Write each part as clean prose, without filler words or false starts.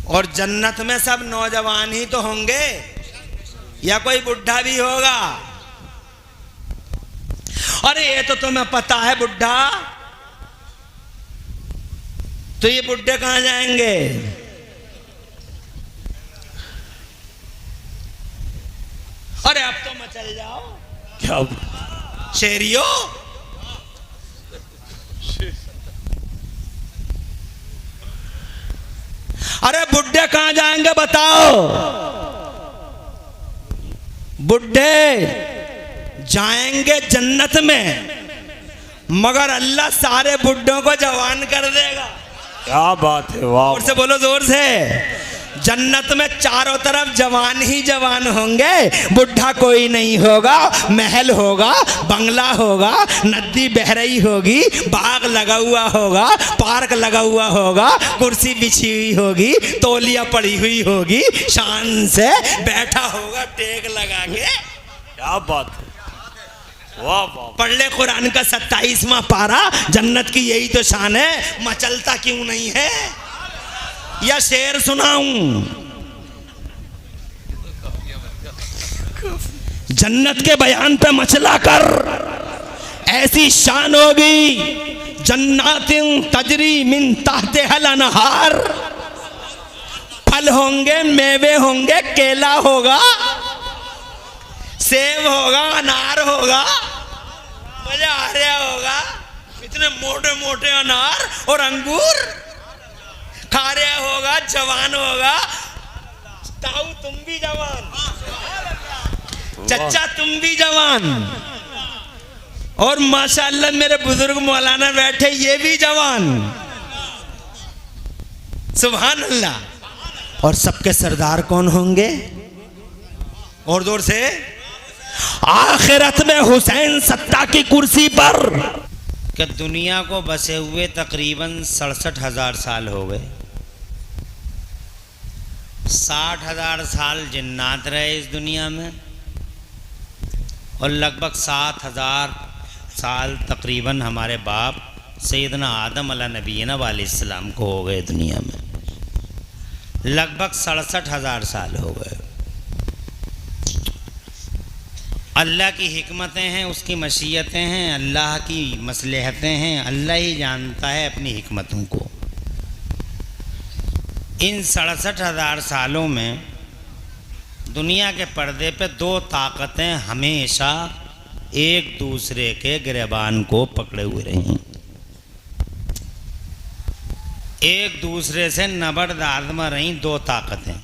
और जन्नत में सब नौजवान ही तो होंगे या कोई बुढ़ा भी होगा? अरे ये तो तुम्हें पता है बुढ़ा, तो ये बुढ़े कहां जाएंगे? अरे अब तो मचल जाओ। क्या शेरियो? अरे बुढ़े कहां जाएंगे बताओ? बुढ़े जाएंगे जन्नत में, मगर अल्लाह सारे बुढ़ों को जवान कर देगा। क्या बात है, वाह। जोर से बोलो, जोर से। जन्नत में चारों तरफ जवान ही जवान होंगे, बुढ़ा कोई नहीं होगा। महल होगा, बंगला होगा, नदी बह रही होगी, बाग लगा हुआ होगा, पार्क लगा हुआ होगा, कुर्सी बिछी हुई होगी, तौलिया पड़ी हुई होगी, शान से बैठा होगा टेक लगा के। क्या बात है, वाह वाह। पढ़ ले कुरान का 27वां पारा, जन्नत की यही तो शान है। मचलता क्यों नहीं है? या शेर सुनाऊं? जन्नत के बयान पे मचला कर, ऐसी शान होगी। जन्नातिन तजरी मिन ताहतिहल अनहार, फल होंगे, मेवे होंगे, केला होगा, सेब होगा, अनार होगा, मजा आ रहा होगा। इतने मोटे मोटे अनार और अंगूर खा रहा होगा, जवान होगा। ताऊ तुम भी जवान, चचा तुम भी जवान, और माशाअल्लाह मेरे बुजुर्ग मौलाना बैठे ये भी जवान। सुभान अल्लाह। और सबके सरदार कौन होंगे? और जोर से। आखिरत में हुसैन सत्ता की कुर्सी पर। कि दुनिया को बसे हुए तकरीबन 67,000 साल हो गए। 60,000 साल जिन्नात रहे इस दुनिया में, और लगभग 7,000 साल तकरीबन हमारे बाप सैयदना आदम अला नबीना वालेस्सलाम को हो गए दुनिया में। लगभग 67,000 साल हो गए। अल्लाह की हिकमतें हैं, उसकी मशीयतें हैं, अल्लाह की मसलहतें हैं। अल्लाह ही जानता है अपनी हिकमतों को। इन 67,000 सालों में दुनिया के पर्दे पे दो ताकतें हमेशा एक दूसरे के गिरबान को पकड़े हुए रहीं। एक दूसरे से नबरदार में रहीं दो ताकतें।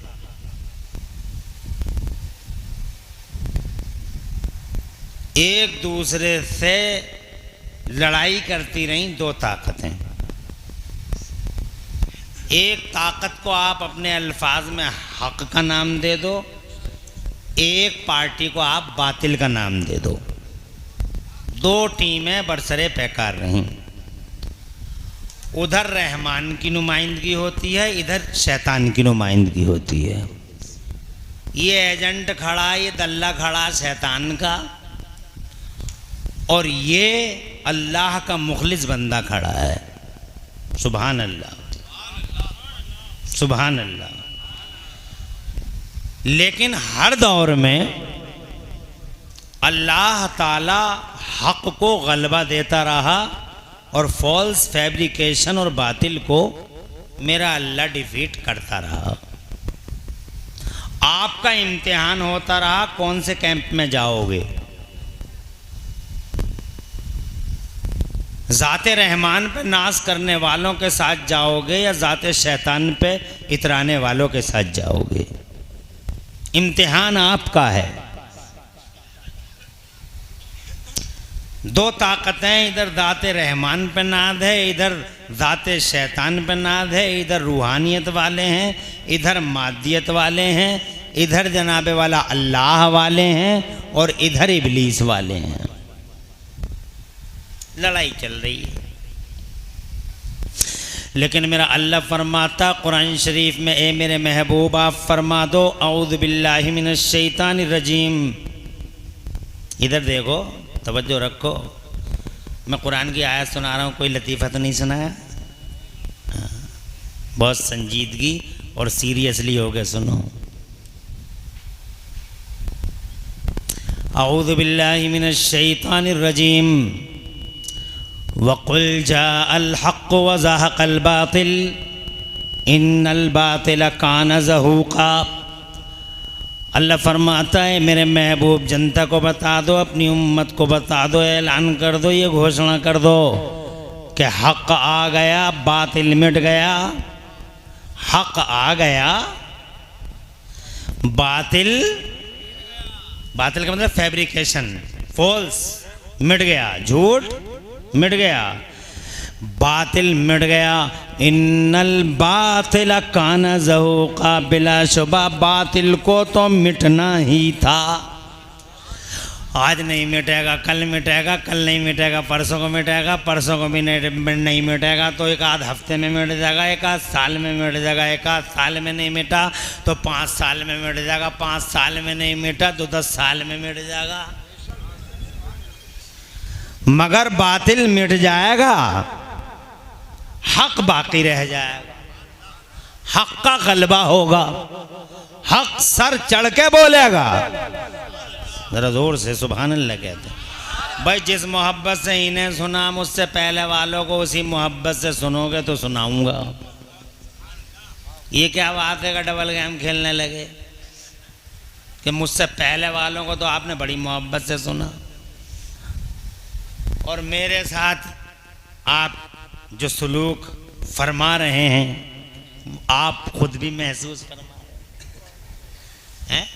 एक दूसरे से लड़ाई करती रहीं दो ताकतें। एक ताकत को आप अपने अल्फाज में हक का नाम दे दो, एक पार्टी को आप बातिल का नाम दे दो। दो टीमें बरसरे पैकार रहीं। उधर रहमान की नुमाइंदगी होती है, इधर शैतान की नुमाइंदगी होती है। ये एजेंट खड़ा, ये दल्ला खड़ा शैतान का, और ये अल्लाह का मुखलिस बंदा खड़ा है। सुभान अल्लाह, सुभान अल्लाह। लेकिन हर दौर में अल्लाह ताला हक को गलबा देता रहा, और फॉल्स फैब्रिकेशन और बातिल को मेरा अल्लाह डिफीट करता रहा। आपका इम्तिहान होता रहा कौन से कैंप में जाओगे। ज़ाते रहमान पे नाज करने वालों के साथ जाओगे या ज़ाते शैतान पे इतराने वालों के साथ जाओगे। इम्तिहान आपका है। दो ताकतें, इधर ज़ाते रहमान पे नाद है, इधर ज़ाते शैतान पे नाद है। इधर रूहानियत वाले हैं, इधर मादियत वाले हैं, इधर जनाबे वाला अल्लाह वाले हैं, और इधर इबलीस वाले हैं। लड़ाई चल रही है। लेकिन मेरा अल्लाह फरमाता कुरान शरीफ में, ए मेरे महबूब आप फरमा दो औज़ु बिल्लाहि मिनश शैतानिर रजीम। इधर देखो, तवज्जो रखो। मैं कुरान की आयत सुना रहा हूँ, कोई लतीफ़ा तो नहीं सुनाया। बहुत संजीदगी और सीरियसली हो गए सुनो। औज़ु बिल्लाहि मिनश शैतानिर रजीम वक़ुल जाअल हक़्क़ु व ज़हक़ल बातिल इन्नल बातिल कान ज़हूक़ा। अल्लाह फरमाता है मेरे महबूब जनता को बता दो, अपनी उम्मत को बता दो, ऐलान कर दो, ये घोषणा कर दो कि हक़ आ गया, बातिल मिट गया। हक़ आ गया, बातिल, बातिल का मतलब फैब्रिकेशन, फॉल्स, मिट गया, झूठ मिट गया, बातिल मिट गया। इन्नल बातिल कान ज़हूक़ा, बिलाशुबा बातिल को तो मिटना ही था। आज नहीं मिटेगा, कल मिटेगा, कल नहीं मिटेगा, परसों को मिटेगा, परसों को भी नहीं मिटेगा, तो एक आध हफ्ते में मिट जाएगा, एक आध साल में मिट जाएगा, एक आध साल में नहीं मिटा तो 5 साल में मिट जाएगा, 5 साल में नहीं मिटा तो 10 साल में मिट जाएगा। मगर बातिल मिट जाएगा, हक बाकी रह जाएगा, हक का गलबा होगा, हक सर चढ़ के बोलेगा। जरा जोर से सुभान अल्लाह कहते। भाई जिस मोहब्बत से इन्हें सुना मुझसे पहले वालों को, उसी मोहब्बत से सुनोगे तो सुनाऊंगा। ये क्या बात है कि डबल गेम खेलने लगे कि मुझसे पहले वालों को तो आपने बड़ी मोहब्बत से सुना, और मेरे साथ आप जो सलूक फरमा रहे हैं आप खुद भी महसूस फरमा रहे हैं।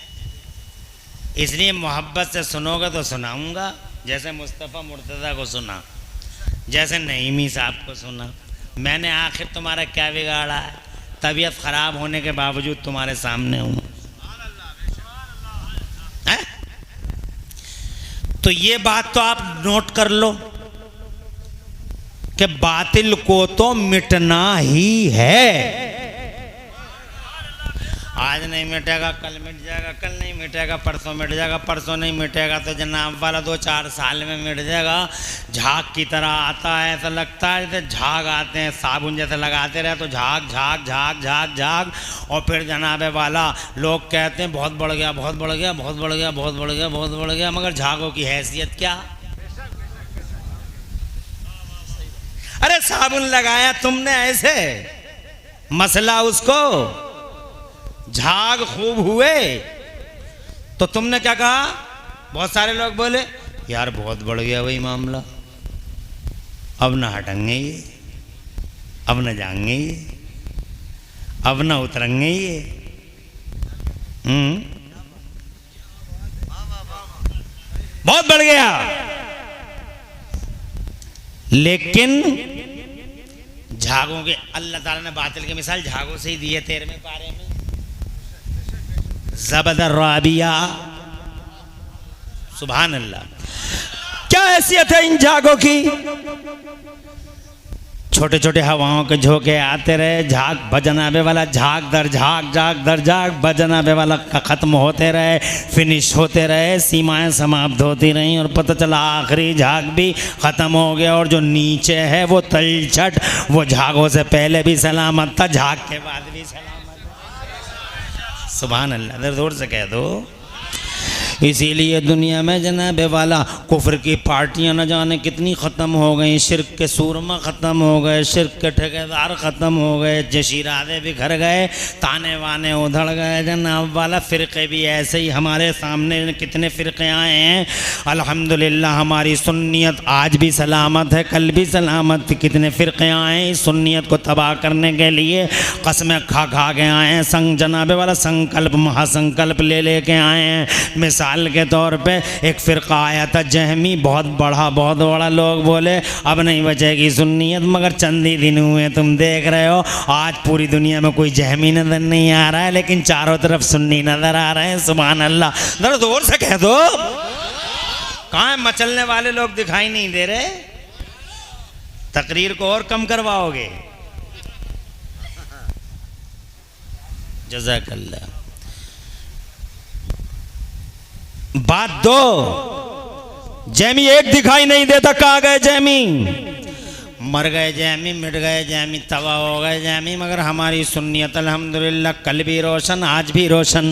इसलिए मोहब्बत से सुनोगे तो सुनाऊंगा, जैसे मुस्तफ़ा मुर्तज़ा को सुना, जैसे नईमी साहब को सुना। मैंने आखिर तुम्हारा क्या बिगाड़ा है, तबीयत ख़राब होने के बावजूद तुम्हारे सामने हूँ। तो ये बात तो आप नोट कर लो कि बातिल को तो मिटना ही है। आज नहीं मिटेगा, कल मिट जाएगा, कल नहीं मिटेगा, परसों मिट जाएगा, परसों नहीं मिटेगा तो जनाब वाला 2-4 साल में मिट जाएगा। झाग की तरह आता है, ऐसा लगता है जैसे झाग आते हैं, साबुन जैसे लगाते रहे तो झाग झाग झाग झाग झाग, और फिर जनाबे वाला लोग कहते हैं बहुत बढ़ गया, बहुत बढ़ गया, बहुत बढ़ गया, बहुत बढ़ गया, बहुत बढ़ गया, मगर झागों की हैसियत क्या। अरे साबुन लगाया तुमने ऐसे, मसला उसको, झाग खूब हुए तो तुमने क्या कहा। बहुत सारे लोग बोले यार बहुत बढ़ गया वही मामला, अब ना हटेंगे ये, अब ना जाएंगे ये, अब ना उतरेंगे ये। बहुत बढ़ गया। लेकिन झागों के अल्लाह ताला ने बातिल की मिसाल झागों से ही दी है 13वें पारे में। ज़बदर राबिया, सुभान अल्लाह। क्या हैसियत है इन झागों की। छोटे छोटे हवाओं के झोंके आते रहे, झाग बजनाबे वाला झाग दर झाग, झाग दर झाग, बजनाबे वाला खत्म होते रहे, फिनिश होते रहे, सीमाएं समाप्त होती रहीं, और पता चला आखिरी झाग भी ख़त्म हो गया, और जो नीचे है वो तलछट, वो झागों से पहले भी सलामत था, झाग के बाद भी सलामत। सुभान अल्लाह, दर जोर से कह दो। इसीलिए दुनिया में जनाबे वाला कुफ्र की पार्टियां न जाने कितनी ख़त्म हो गई, शिर्क के सूरमा ख़त्म हो गए, शिर्क के ठेकेदार ख़त्म हो गए, जशीरादे बिखर गए, ताने वाने उधड़ गए जनाब वाला। फ़िरक़े भी ऐसे ही हमारे सामने कितने फ़िरक़े आए हैं। अल्हम्दुलिल्लाह हमारी सुन्नियत आज भी सलामत है, कल भी सलामत थी। कितने फ़िरक़े आए हैं इस सुन्नियत को तबाह करने के लिए, कसमें खा खा के आए हैं, संग जनाबे वाला संकल्प महासंकल्प ले लेके आए हैं। मिसाल के तौर पे एक फ़िरक़ा आया था जहमी, बहुत बड़ा, लोग बोले अब नहीं बचेगी सुन्नियत, मगर चंद ही दिन हुए तुम देख रहे हो आज पूरी दुनिया में कोई जहमी नज़र नहीं आ रहा है, लेकिन चारों तरफ सुन्नी नज़र आ रहे हैं। सुभान अल्लाह, जरा जोर से कह दो। कहाँ है मचलने वाले लोग, दिखाई नहीं दे रहे। तकरीर को और कम करवाओगे। जज़ाकल्लाह। बात दो, जैमी एक दिखाई नहीं देता, कहाँ गए जैमी। मर गए जैमी, मिट गए जैमी, तबाह हो गए जैमी, मगर हमारी सुन्नियत अल्हम्दुलिल्लाह कल भी रोशन आज भी रोशन।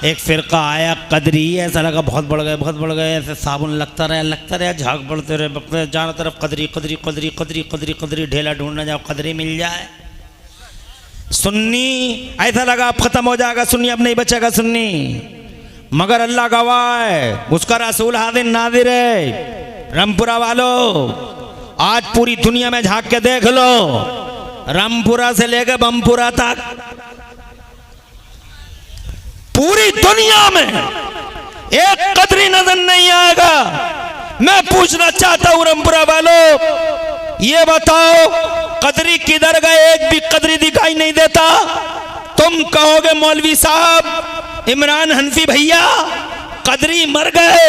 एक फ़िरका आया कदरी, ऐसा लगा बहुत बढ़ गए बहुत बढ़ गए, ऐसे साबुन लगता रहा झाग बढ़ते रहे, चारों तरफ कदरी कदरी कदरी कदरी कदरी कदरी, ढेला ढूंढना जाओ कदरी मिल जाए। सुन्नी ऐसा लगा अब ख़त्म हो जाएगा, सुन्नी अब नहीं बचेगा सुन्नी, मगर अल्लाह गवाह है, उसका रसूल हाजिर नाजिर है। रामपुरा वालों, आज पूरी दुनिया में झांक के देख लो, रामपुरा से लेकर बमपुरा तक पूरी दुनिया में एक कदरी नजर नहीं आएगा। मैं पूछना चाहता हूं रामपुरा वालों, ये बताओ कदरी किधर गए? एक भी कदरी दिखाई नहीं देता। तुम कहोगे मौलवी साहब, इमरान हनफी भैया, कदरी मर गए,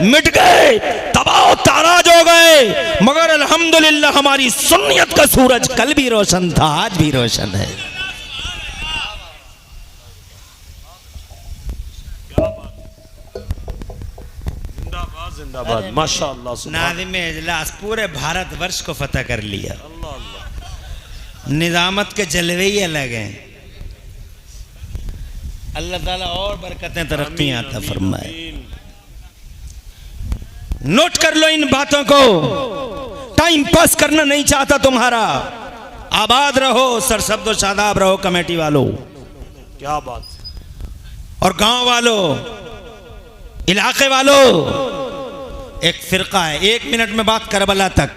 मिट गए, तबाह ताराज हो गए, मगर अल्हम्दुलिल्लाह हमारी सुन्नियत का सूरज कल भी रोशन था, आज भी रोशन है। जिंदाबाद माशाअल्लाह। नाज़िम इजलास पूरे भारतवर्ष को फतह कर लिया। अल्लाह अल्लाह। निजामत के जलवे ही अलग हैं। अल्लाह ताला और बरकतें तरक्कियां अता फरमाए। नोट कर लो इन बातों को, टाइम पास करना नहीं चाहता तुम्हारा। आबाद रहो, सरसब्दो शादाब रहो कमेटी वालों, क्या बात। और गांव वालों, इलाके वालों। एक फिरका है, 1 मिनट में बात करबला तक।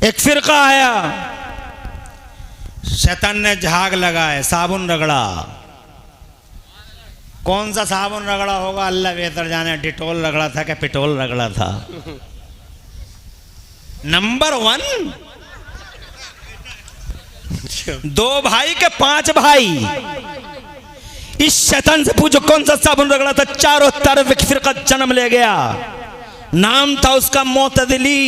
एक फिरका आया, शैतान ने झाग लगाए, साबुन रगड़ा। कौन सा साबुन रगड़ा होगा अल्लाह बेहतर जाने, डिटोल रगड़ा था क्या पिटोल रगड़ा था। नंबर 1, 2 भाई के 5 भाई। इस शैतान से पूछो कौन सा साबुन रगड़ा था, चारों तरफ एक फिरका जन्म ले गया। नाम था उसका मोतदली।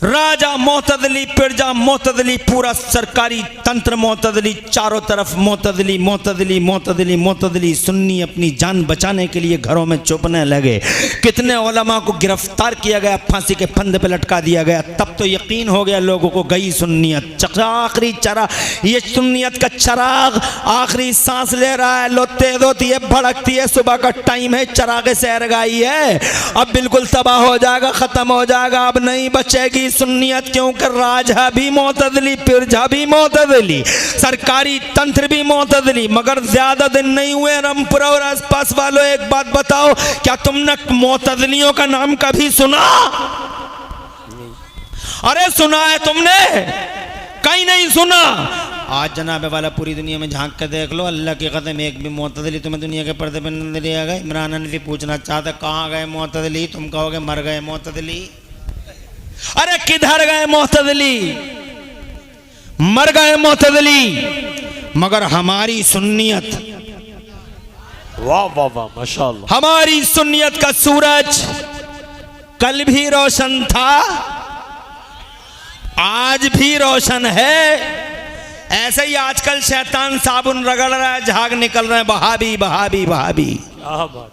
राजा मोतदली, पिरजा मोतदली, पूरा सरकारी तंत्र मोतदली, चारों तरफ मोतदली मोतदली मोतदली मोतदली। सुन्नी अपनी जान बचाने के लिए घरों में छुपने लगे। कितने उलमा को गिरफ्तार किया गया, फांसी के फंदे पे लटका दिया गया। तब तो यकीन हो गया लोगों को, गई सुन्नियत। आखिरी चराग, ये सुन्नियत का चराग आखिरी सांस ले रहा है। लो तेज होती है, भड़कती है, सुबह का टाइम है, चराग सहरगाई है। अब बिल्कुल तबाह हो जाएगा, खत्म हो जाएगा, अब नहीं बचेगी सुन्नियत। क्योंकि राजा भी मोतदली, पिरजा भी मोतदली, सरकारी तंत्र भी मोतदली। मगर ज्यादा दिन नहीं हुए रामपुरा और आसपास वालों, एक बात बताओ, क्या तुमने मोतदलियों का नाम कभी सुना? अरे सुना है तुमने? कहीं नहीं सुना। आज जनाब वाला पूरी दुनिया में झांक कर देख लो, अल्लाह की कसम एक भी मोतदली तुम्हें दुनिया के पर्दे पर नजर नहीं आएगा। इमरान हनफी पूछना चाहता कहाँ गए मोतदली, तुम कहोगे मर गए मोतदली। अरे किधर गए मोतदली, मर गए मोतदली। मगर हमारी सुन्नियत, वाह वाह वाह माशाअल्लाह, हमारी सुन्नियत का सूरज कल भी रोशन था, आज भी रोशन है। ऐसे ही आजकल शैतान साबुन रगड़ रहा है, झाग निकल रहे हैं, बहाबी बहाबी बहाबी। क्या बात।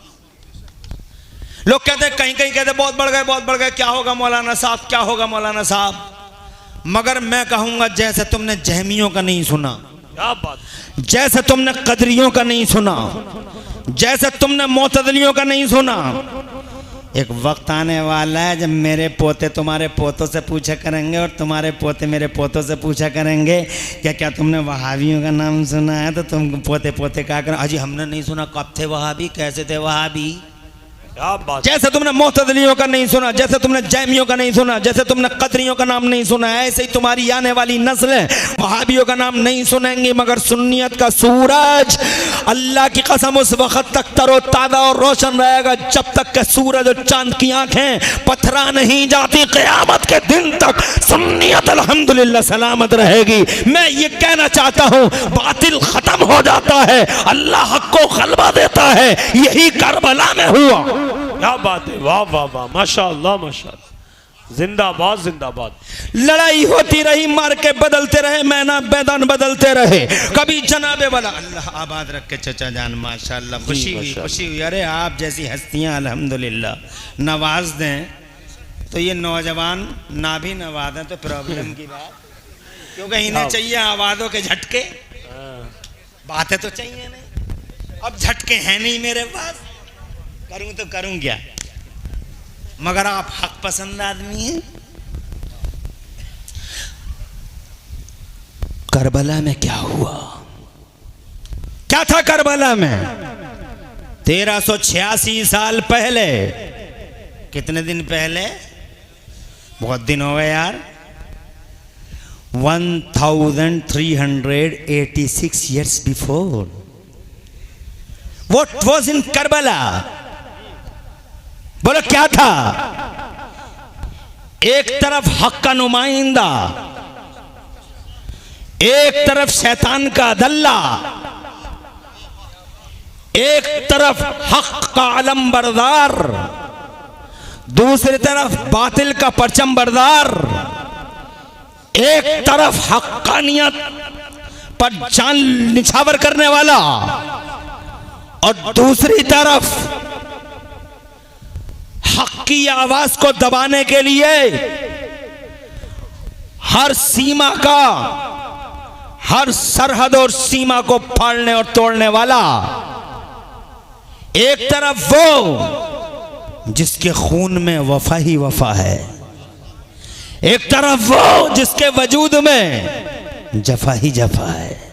लोग कहते हैं, कहीं कहीं कहते बहुत बढ़ गए बहुत बढ़ गए, क्या होगा मौलाना साहब, क्या होगा मौलाना साहब। मगर मैं कहूंगा, जैसे तुमने जहमियों का नहीं सुना, क्या बात, जैसे तुमने कदरियों का नहीं सुना, जैसे तुमने मोतदलियों का नहीं सुना, एक वक्त आने वाला है जब मेरे पोते तुम्हारे पोतों से पूछा करेंगे और तुम्हारे पोते मेरे पोतों से पूछा करेंगे, क्या क्या तुमने वहाबियों का नाम सुना है? तो तुम पोते पोते क्या करें, अजी हमने नहीं सुना। कब थे वहाबी, कैसे थे वहाबी? क्या बात। जैसे तुमने मोतदलियों का नहीं सुना, जैसे तुमने जैमियों का नहीं सुना, जैसे तुमने कदरियों का नाम नहीं सुना, ऐसे ही तुम्हारी आने वाली नस्लें वहाबियों का नाम नहीं सुनेंगी। मगर सुन्नियत का सूरज, अल्लाह की कसम, उस वक्त तक तरो ताज़ा और रोशन रहेगा जब तक के सूरज और चांद की आंखें पथरा नहीं जाती। क़यामत के दिन तक सुन्नियत अल्हम्दुलिल्लाह सलामत रहेगी। मैं ये कहना चाहता हूँ, बातिल खत्म हो जाता है, अल्लाह हक को गलबा देता है। यही करबला में हुआ। क्या बात है, वाह वाह वाह माशाअल्लाह माशाअल्लाह। जिंदाबाद जिंदाबाद। लड़ाई होती रही, मार के बदलते रहे, मैदान बदलते रहे। कभी जनाबे वाला, अल्लाह आबाद रख के चचा जान, माशाल्लाह, खुशी हुई खुशी हुई। अरे आप जैसी हस्तियां अल्हम्दुलिल्लाह नवाज दें तो ये नौजवान ना भी नवाजें तो प्रॉब्लम की बात, क्योंकि इन्हें चाहिए आवाज़ों के झटके, बातें तो चाहिए नहीं। अब झटके हैं नहीं मेरे पास, करूं तो करूं क्या, मगर आप हक पसंद आदमी हैं। करबला में क्या हुआ, क्या था करबला में? 1386 साल पहले, कितने दिन पहले, बहुत दिन हो गए यार, 1386 years before. What was in Karbala? बोलो क्या था? एक तरफ हक का नुमाइंदा, एक तरफ शैतान का दल्ला, एक तरफ हक का अलम बरदार, दूसरी तरफ बातिल का परचम बरदार। एक तरफ हक्कानियत पर जान निछावर करने वाला और दूसरी तरफ हक की आवाज को दबाने के लिए हर सीमा का, हर सरहद और सीमा को फाड़ने और तोड़ने वाला। एक तरफ वो जिसके खून में वफा ही वफा है, एक तरफ वो जिसके वजूद में जफा ही जफा है।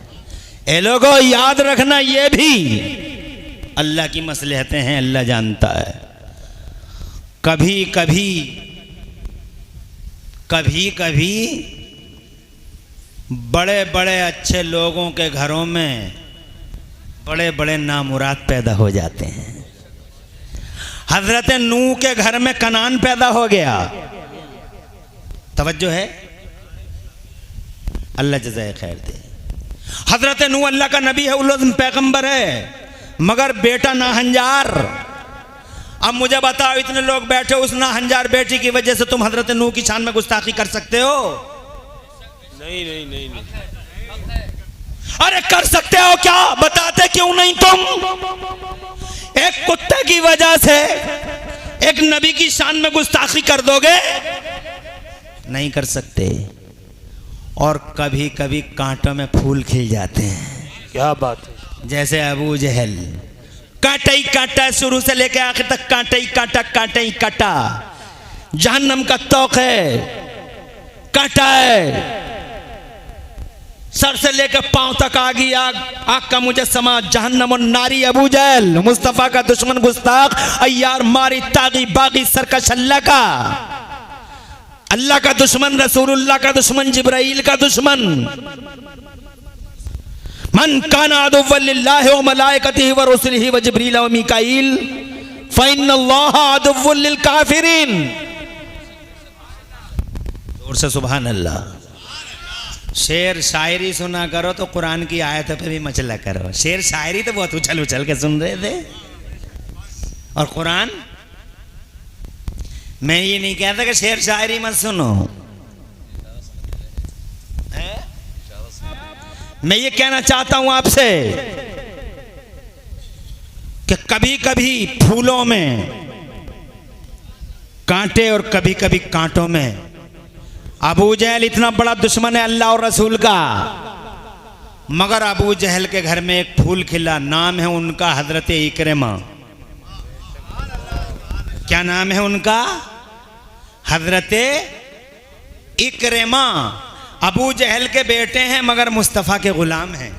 ए लोगों याद रखना, ये भी अल्लाह की मसलहतें हैं, अल्लाह जानता है। कभी कभी कभी कभी बड़े बड़े अच्छे लोगों के घरों में बड़े बड़े नामुराद पैदा हो जाते हैं। हजरत नूह के घर में कनान पैदा हो गया, तवज्जो है, अल्लाह जज़ाए खैर दे। हजरत नूह अल्लाह का नबी है, उल पैगंबर है, मगर बेटा नाहंजार। अब मुझे बताओ, इतने लोग बैठे, उस नाहंजार बेटी की वजह से तुम हजरत नूह की शान में गुस्ताखी कर सकते हो? नहीं नहीं नहीं नहीं। अरे कर सकते हो क्या? बताते क्यों नहीं तुम? एक कुत्ते की वजह से एक नबी की शान में गुस्ताखी कर दोगे? नहीं कर सकते। और कभी कभी कांटों में फूल खिल जाते हैं। क्या बात है। जैसे अबू जहल, कांटा ही कांटा, शुरू से लेकर आखिर तक कांटा ही कांटा, कांटा ही कांटा। जहन्नम का तौक है, कांटा है, सर से लेकर पांव तक आगी आग, आग का मुजस्समा, जहन्नम और नारी अबू जहल, मुस्तफा का दुश्मन, गुस्ताख, अय्यार, मारी, तागी, बागी, सरकश, अल्लाह का दुश्मन, रसूलुल्लाह का दुश्मन, जिब्राइल का दुश्मन। मन काना अदुव्वन लिल्लाहि व मलाइकतिहि व रुसुलिहि व जिब्रील व मीकाईल फइन्नल्लाह अदुव्वुन लिल काफिरीन। जोर से सुभान अल्लाह। शेर शायरी सुना करो तो कुरान की आयतों पे भी मचला करो। शेर शायरी तो बहुत उछल उछल के सुन रहे थे, और कुरान, मैं ये नहीं कहता कि शेर शायरी मत सुनो, मैं ये कहना चाहता हूं आपसे कि कभी कभी फूलों में कांटे और कभी कभी कांटों में। अबू जहल इतना बड़ा दुश्मन है अल्लाह और रसूल का, मगर अबू जहल के घर में एक फूल खिला, नाम है उनका हजरत इकरमा। क्या नाम है उनका? हजरत इकरमा। अबू जहल के बेटे हैं मगर मुस्तफ़ा के गुलाम हैं।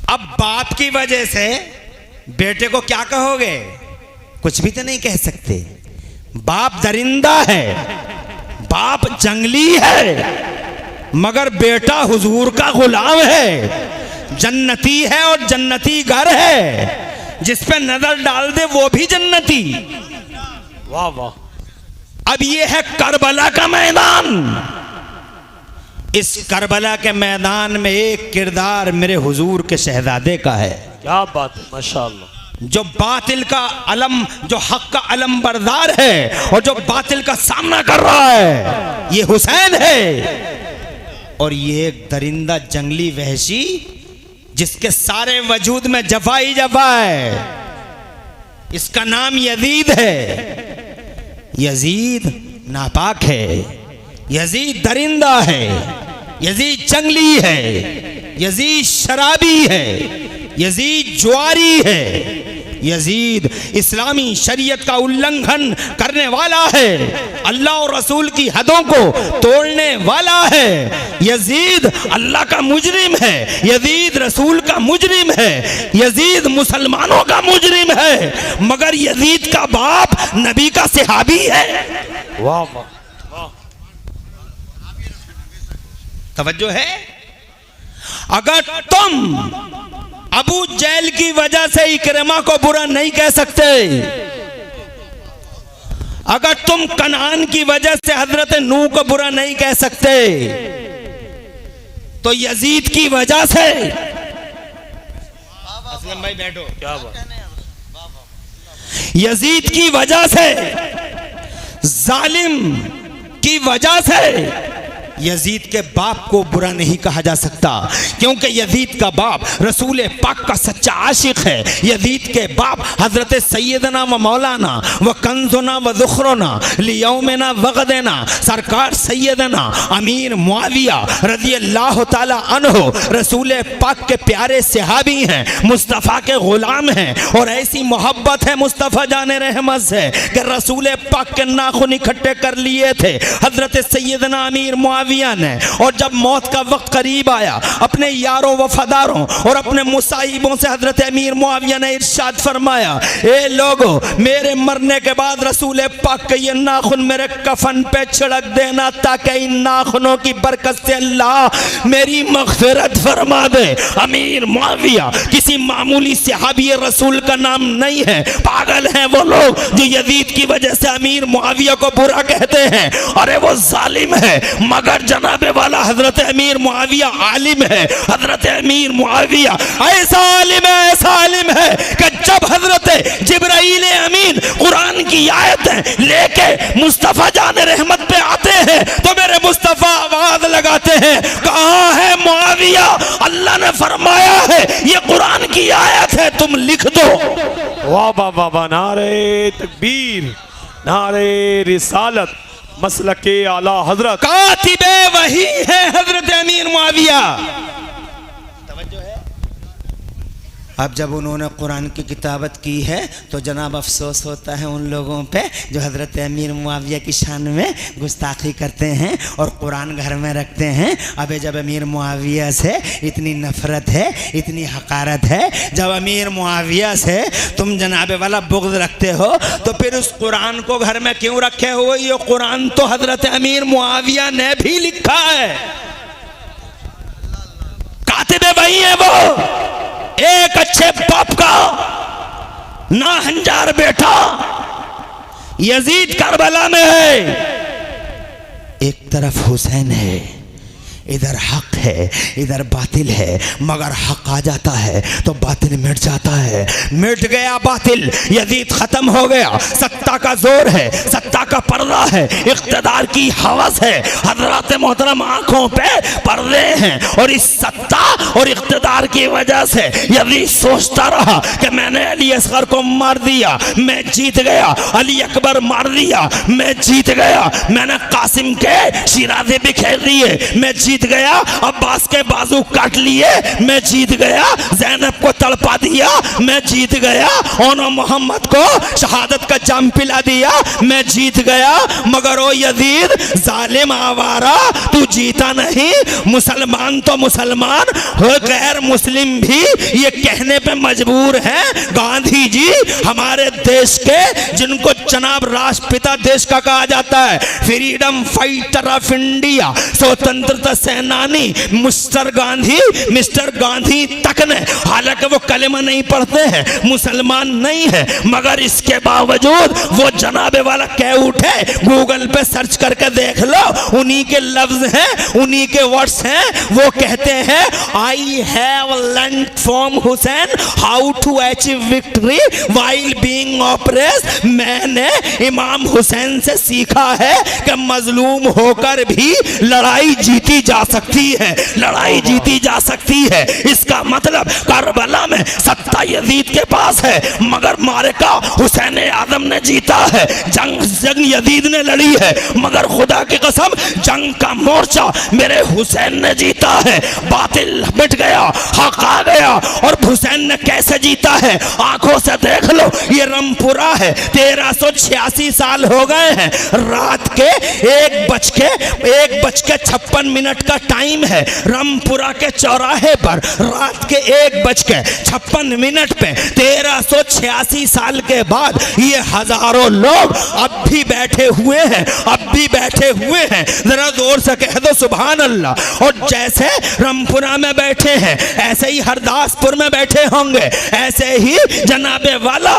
अब बाप की वजह से बेटे को क्या कहोगे? कुछ भी तो नहीं कह सकते। बाप दरिंदा है, बाप जंगली है, मगर बेटा हुजूर का गुलाम है, जन्नती है और जन्नती घर है, जिस पे नजर डाल दे वो भी जन्नती। वाह वाह। अब ये है करबला का मैदान। इस करबला के मैदान में एक किरदार मेरे हुजूर के शहजादे का है। क्या बात है, माशाअल्लाह। जो बातिल का अलम, जो हक का अलम बरदार है और जो बातिल का सामना कर रहा है, ये हुसैन है। और ये एक दरिंदा जंगली वहशी जिसके सारे वजूद में जफा ही जफा है, इसका नाम यजीद है। यजीद नापाक है, यजीद दरिंदा है, यजीद जंगली है, यजीद शराबी है, यजीद जुआरी है, यजीद इस्लामी शरीयत का उल्लंघन करने वाला है, अल्लाह और रसूल की हदों को तोड़ने वाला है। यजीद अल्लाह का मुजरिम है, यजीद रसूल का मुजरिम है, यजीद मुसलमानों का मुजरिम है, मगर यजीद का बाप नबी का सहाबी है। वाह वाह वाह। तवज्जो है। अगर तुम अबू जैल की वजह से इकरमा को बुरा नहीं कह सकते, अगर तुम कनान की वजह से हजरत नूह को बुरा नहीं कह सकते, तो यजीद की वजह से, असलम भाई बैठो, क्या बात। यजीद की वजह से, जालिम की वजह से यजीद के बाप को बुरा नहीं कहा जा सकता, क्योंकि यजीद का बाप रसूल पाक का सच्चा आशिक है। यजीद के बाप हजरत सैयदना व मौलाना व कंजुना व ज़ुखरुना लियौमिना व गदना सरकार सैयदना अमीर मुआविया रज़ी अल्लाह ताला अन्हु रसूल पाक के प्यारे सहाबी हैं, मुस्तफ़ा के गुलाम हैं। और ऐसी मोहब्बत है मुस्तफ़ा जाने रहमत से कि रसूल पाक के नाखून इकट्ठे कर लिए थे हजरत सैयदना अमीर मुआविया ने। और जब मौत का वक्त करीब आया, अपने यारों वफादारों और अपने मुसाहिबों से हजरत अमीर मुआविया ने इरशाद फरमाया, ए लोगो, मेरे मरने के बाद रसूल पाक के ये नाखून मेरे कफन पे छिड़क देना, ताकि इन नाखूनों की बरकत से अल्लाह मेरी मग़फ़िरत फरमा दे। अमीर मुआविया किसी मामूली सहाबी रसूल का नाम नहीं है। पागल हैं वो लोग जो यजीद की वजह से अमीर मुआविया को बुरा कहते हैं। अरे वो जालिम है, मगर जनाबे वाला हजरत अमीर मुआविया आलिम है। हजरत अमीर मुआविया ऐसा आलिम है कि जब हजरत जिब्राईल अमीन कुरान की आयतें लेके मुस्तफ़ा जाने रहमत पे आते हैं, तो मेरे मुस्तफ़ा आवाज लगाते हैं, कहाँ है मुआविया? अल्लाह ने फरमाया है ये कुरान की आयत है, तुम लिख दो। वाह वाह वाह वाह। नारे तकबीर, नारे रिसालत, मसलके आला हजरत। कातिबे वही है हजरत अमीर मुआविया। अब जब उन्होंने कुरान की किताबत की है तो जनाब अफसोस होता है उन लोगों पे जो हज़रत अमीर मुआविया की शान में गुस्ताखी करते हैं और कुरान घर में रखते हैं। अबे जब अमीर मुआविया से इतनी नफ़रत है, इतनी हकारत है, जब अमीर मुआविया से तुम जनाबे वाला बुग़्ज़ रखते हो, तो फिर उस कुरान को घर में क्यों रखे हो? ये कुरान तो हज़रत अमीर मुआविया ने भी लिखा है। कातिबे वही है वो, एक अच्छे बाप का नाहंजार बेटा यजीद करबला में है, एक तरफ हुसैन है, इधर हक है, इधर बातिल है, मगर हक आ जाता है तो बातिल मिट जाता है। मिट गया बातिल, यजीद खत्म हो गया। सत्ता का जोर है, सत्ता का पर्दा है, इख्तिदार की हवस है। हजरत मोहतरम आंखों पे पर्दे हैं और इस सत्ता और इख्तिदार की वजह से यजीद सोचता रहा कि मैंने अली असगर को मार दिया, मैं जीत गया, अली अकबर मार दिया, मैं जीत गया, मैंने कासिम के शिराजे बिखेर दिए, मैं जीत गया, अब्बास के बाजू काट लिए, मैं जीत गया, ज़ैनब को तड़पा दिया, मैं जीत गया, और मोहम्मद को शहादत का जाम पिला दिया, मैं जीत गया। मगर ओ यजीद जालिम आवारा, तू जीता नहीं। मुसलमान तो मुसलमान हो, गैर मुस्लिम भी ये कहने पे मजबूर है। गांधी जी हमारे देश के, जिनको जनाब राष्ट्रपिता देश का कहा जाता है, फ्रीडम फाइटर ऑफ इंडिया, स्वतंत्रता सेनानी, मिस्टर गांधी तक ने, हालांकि वो कलमा नहीं पढ़ते हैं, मुसलमान नहीं है, मगर इसके बावजूद वो जनाबे वाला कह उठे, गूगल पे सर्च करके देख लो, उन्हीं के लफ्ज हैं, उन्हीं के वर्ड्स हैं। वो कहते हैं I have learned from Hussain how to achieve victory while being oppressed. मैंने इमाम हुसैन से सीखा है कि मजलूम होकर भी लड़ाई जीती जा सकती है, लड़ाई जीती जा सकती है। इसका मतलब करबला में सत्ता यजीद के पास है, मगर मारका हुसैन आदम ने जीता है। जंग यजीद ने लड़ी है, मगर खुदा की कसम जंग का मोर्चा मेरे हुसैन ने जीता है। बातिल मिट गया, हक आ गया। और हुसैन ने कैसे जीता है, आंखों से देख लो। ये रामपुरा है, 1386 साल हो गए हैं। रात के 1:56 का टाइम है। रामपुरा के चौराहे पर रात के 1:56 पे 1386 साल के बाद ये हजारों लोग अब भी बैठे हुए हैं, अब भी बैठे हुए हैं। जरा जोर से कह दो सुभान अल्लाह। और जैसे रामपुरा में बैठे हैं, ऐसे ही हरदासपुर में बैठे होंगे, ऐसे ही जनाबे वाला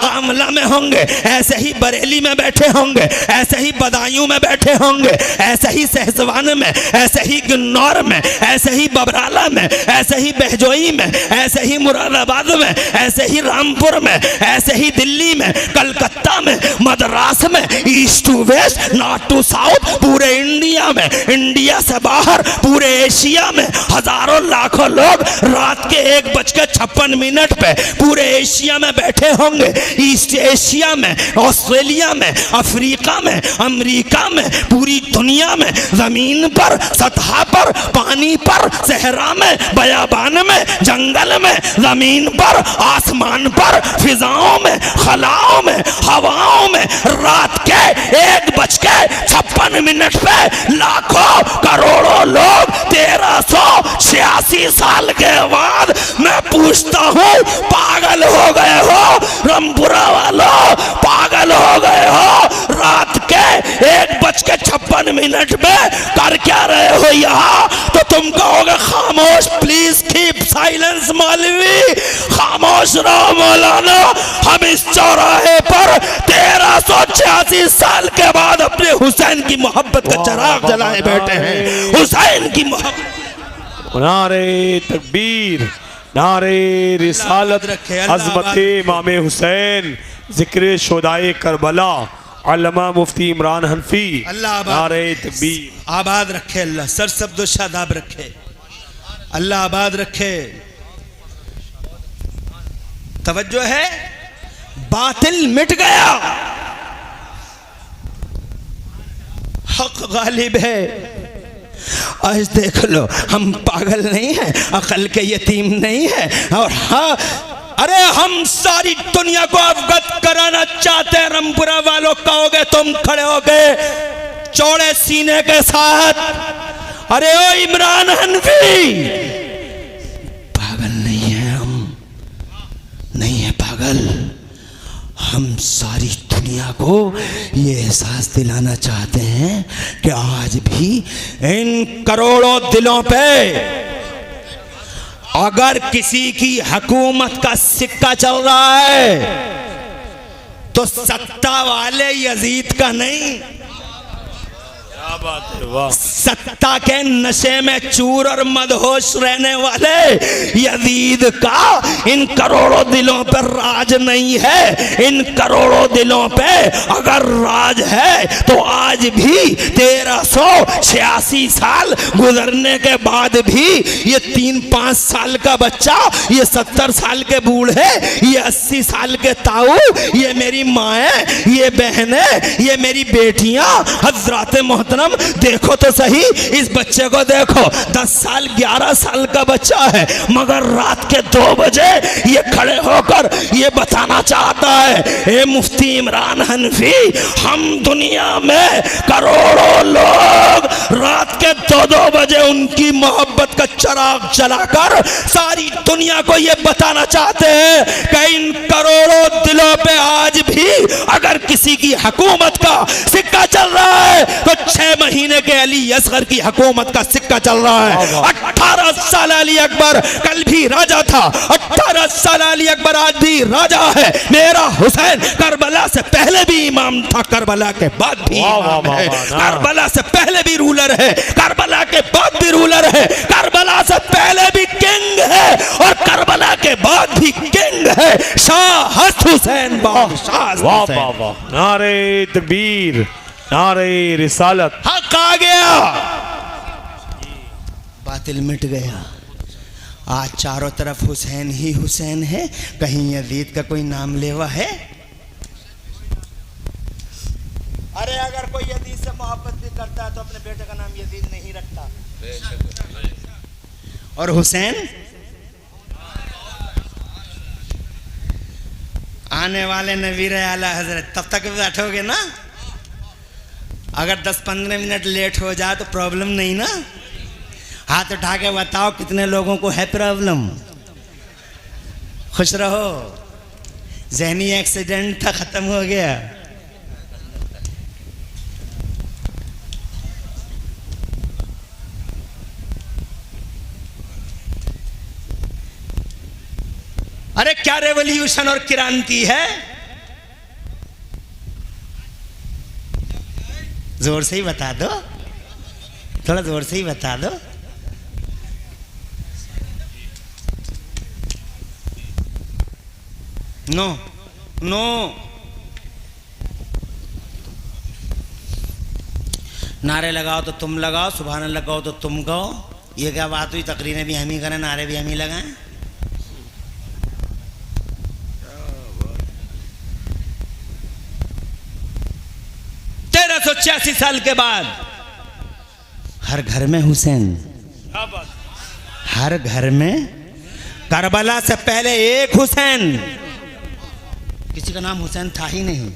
आमला में होंगे, ऐसे ही बरेली में बैठे होंगे, ऐसे ही बदायूं में बैठे होंगे, ऐसे ही सहसवान में, ऐसे ही गुन्नौर में, ऐसे ही बबराला में, ऐसे ही बहजोई में, ऐसे ही मुरादाबाद में, ऐसे ही रामपुर में, ऐसे ही दिल्ली में, कलकत्ता में, मद्रास में, east to west, north to south, पूरे इंडिया में, इंडिया से बाहर पूरे एशिया में हजारों लाखों लोग रात के 1:56 पे पूरे एशिया में बैठे होंगे। ईस्ट एशिया में, ऑस्ट्रेलिया में, अफ्रीका में, अमेरिका में, पूरी दुनिया में, जमीन पर, सतह पर, पानी पर, सहरा में, बयाबान में, जंगल में, जमीन पर, आसमान पर, फिजाओं में, खलाओं में, हवाओं में, रात के 1:56 पे लाखों करोड़ों लोग 1386 साल के बाद मैं पूछता हूं, पागल हो गए हो रामपुरा वालों, पागल हो गए हो? रात के 1:56 पे कर क्या रहे हो यहाँ? तो तुम कहोगे खामोश, प्लीज कीप साइलेंस मौलवी, खामोश रहो मौलाना। हम इस चौराहे पर 1386 साल के बाद अपने हुसैन की मोहब्बत का चिराग जलाए बैठे हैं। हुसैन की मोहब्बत। नारे तकबीर, नारे रिसालत, अज़मत इमाम हुसैन, जिक्र शुहदाए करबला, अल्लामा मुफ्ती इमरान हनफी। नारे तकबीर। आबाद रखे अल्लाह, सर शब्द शादाब रखे अल्लाह, आबाद रखे। तवज्जो है, बातिल मिट गया, हक गालिब है। आज देख लो, हम पागल नहीं हैं, अकल के यतीम नहीं है। और हाँ, अरे हम सारी दुनिया को अवगत कराना चाहते हैं। रामपुरा वालों कहोगे तुम खड़े हो गए चौड़े सीने के साथ, अरे ओ इमरान हनफी, पागल नहीं है हम, नहीं है पागल। हम सारी दुनिया को ये एहसास दिलाना चाहते हैं कि आज भी इन करोड़ों दिलों पे अगर किसी की हुकूमत का सिक्का चल रहा है तो सत्ता वाले यजीद का नहीं, क्या बात है, वाह। सत्ता के नशे में चूर और मदहोश रहने वाले यजीद का इन करोड़ों दिलों पर राज नहीं है। इन करोड़ों दिलों पे अगर राज है तो आज भी 1386 साल गुजरने के बाद भी ये 3-5 साल का बच्चा, ये 70 साल के बूढ़े, ये 80 साल के ताऊ, ये मेरी माएँ, ये बहनें, ये मेरी बेटियां, हजरात मोहतरम देखो तो सही, इस बच्चे को देखो, 10 साल 11 साल का बच्चा है, मगर रात के 2 बजे ये खड़े होकर ये बताना चाहता है, ए मुफ्ती इमरान हनफी, हम दुनिया में करोड़ों लोग रात के 2-2 बजे उनकी मोहब्बत का चिराग जलाकर सारी दुनिया को ये बताना चाहते हैं कि इन करोड़ों दिलों पे आज भी अगर किसी की हुकूमत का सिक्का चल रहा है तो 6 महीने के अली असगर की हुकूमत का सिक्का चल रहा है। 18 साल अली अकबर कल भी राजा था, 18 साल अली अकबर आज भी राजा है। मेरा हुसैन करबला से पहले भी इमाम था, करबला के बाद भी इमाम है, करबला से पहले भी रूलर है, करबला के बाद भी रूलर है, करबला से पहले भी किंग है और करबला के बाद भी किंग है। शाह हुसैन बादशाह। वाह वाह वाह, नारे तकबीर, नारे रिसालत। हक आ गया, बातिल मिट गया। आज चारों तरफ हुसैन ही हुसैन है, कहीं यजीद का कोई नाम लेवा है? अरे अगर कोई यजीद से मोहब्बत भी करता है तो अपने बेटे का नाम यजीद नहीं रखता। और हुसैन आने वाले नबीर आला हजरत, तब तक बैठोगे ना? अगर 10-15 मिनट लेट हो जाए तो प्रॉब्लम नहीं ना? हाथ उठा के बताओ कितने लोगों को है प्रॉब्लम? खुश रहो, ज़हनी एक्सीडेंट था, खत्म हो गया। अरे क्या रेवोल्यूशन और क्रांति है? जोर से ही बता दो, थोड़ा जोर से ही बता दो। नो नो, नारे लगाओ तो तुम लगाओ, सुभान अल्लाह लगाओ तो तुम कहो। ये क्या बात हुई? तकरीरें भी हम ही करें, नारे भी हम ही लगाएं? 1386 साल के बाद हर घर में हुसैन, हर घर में। करबला से पहले एक हुसैन, किसी का नाम हुसैन था ही नहीं।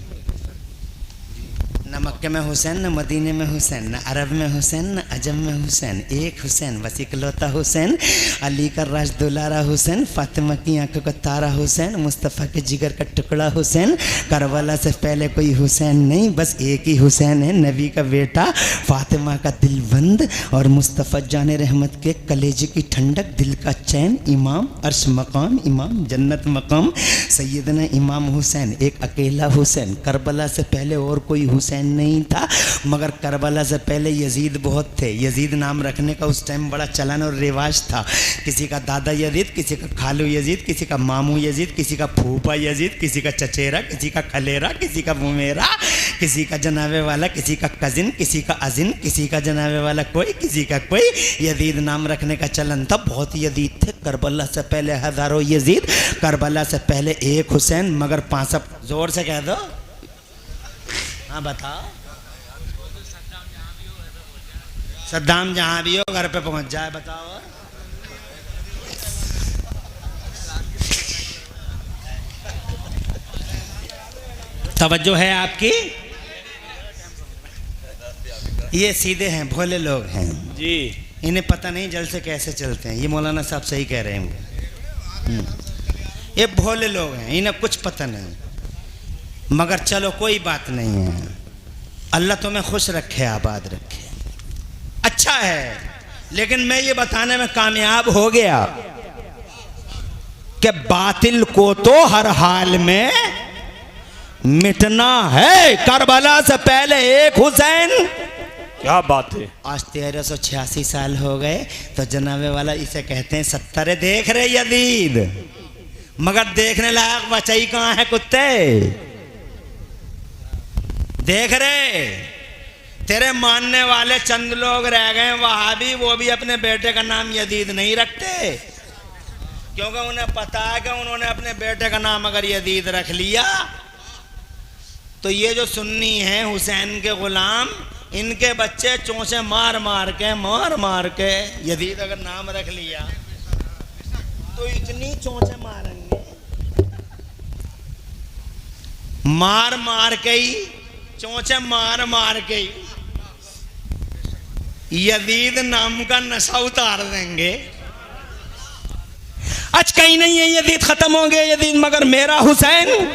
न मक्के में हुसैन, न मदीने में हुसैन, न अरब में हुसैन, न अजम में हुसैन। एक हुसैन, बस इकलौता हुसैन, अली का राज दुलारा हुसैन, फातिमा की आंखों का तारा हुसैन, मुस्तफ़ा के जिगर का टुकड़ा हुसैन। करबला से पहले कोई हुसैन नहीं, बस एक ही हुसैन है, नबी का बेटा, फातिमा का दिलबंद और मुस्तफ़ा जाने रहमत के कलेजे की ठंडक, दिल का चैन, इमाम अर्श मकाम, इमाम जन्नत मकाम, सैयदना इमाम हुसैन, एक अकेला हुसैन। करबला से पहले और कोई हुसैन नहीं था, मगर करबला से पहले यजीद बहुत थे। यजीद नाम रखने का उस टाइम बड़ा चलन और रिवाज था। किसी का दादा यजीद, किसी का खालू यजीद, किसी का मामू यजीद, किसी का फूफा यजीद, किसी का चचेरा, किसी का खलेरा, किसी का मुमेरा, किसी का जनाबे वाला, किसी का कजिन, किसी का अजिन, किसी का जनाबे वाला कोई, किसी का कोई। यजीद नाम रखने का चलन था, बहुत यजीद थे। करबला से पहले हजारों यजीद, करबला से पहले एक हुसैन, मगर 5 जोर से कह दो। हाँ बताओ। सद्दाम जहां भी हो घर पे पहुंच जाए, बताओ। तवज्जो है आपकी? ये सीधे हैं, भोले लोग हैं जी, इन्हें पता नहीं जल से कैसे चलते हैं। ये मौलाना साहब सही कह रहे हैं। ये भोले लोग हैं, इन्हें कुछ पता नहीं। मगर चलो कोई बात नहीं है, अल्लाह तुम्हें खुश रखे, आबाद रखे, अच्छा है। लेकिन मैं ये बताने में कामयाब हो गया कि बातिल को तो हर हाल में मिटना है। करबला से पहले एक हुसैन, क्या बात है। आज 1386 साल हो गए तो जनाबे वाला इसे कहते हैं 70। देख रहे यजीद, मगर देखने लायक बचाई कहाँ है कुत्ते? देख रहे, तेरे मानने वाले चंद लोग रह गए वहाबी, वो भी अपने बेटे का नाम यजीद नहीं रखते, क्योंकि उन्हें पता है कि उन्होंने अपने बेटे का नाम अगर यजीद रख लिया तो ये जो सुन्नी हैं हुसैन के गुलाम, इनके बच्चे चोंचे मार मार के यजीद अगर नाम रख लिया तो इतनी चोंचे मारेंगे, मार मार के ही, चोंचे मार मार के ही यजीद नाम का नशा उतार देंगे। आज कहीं नहीं है यजीद, खत्म हो गए यजीद, मगर मेरा हुसैन।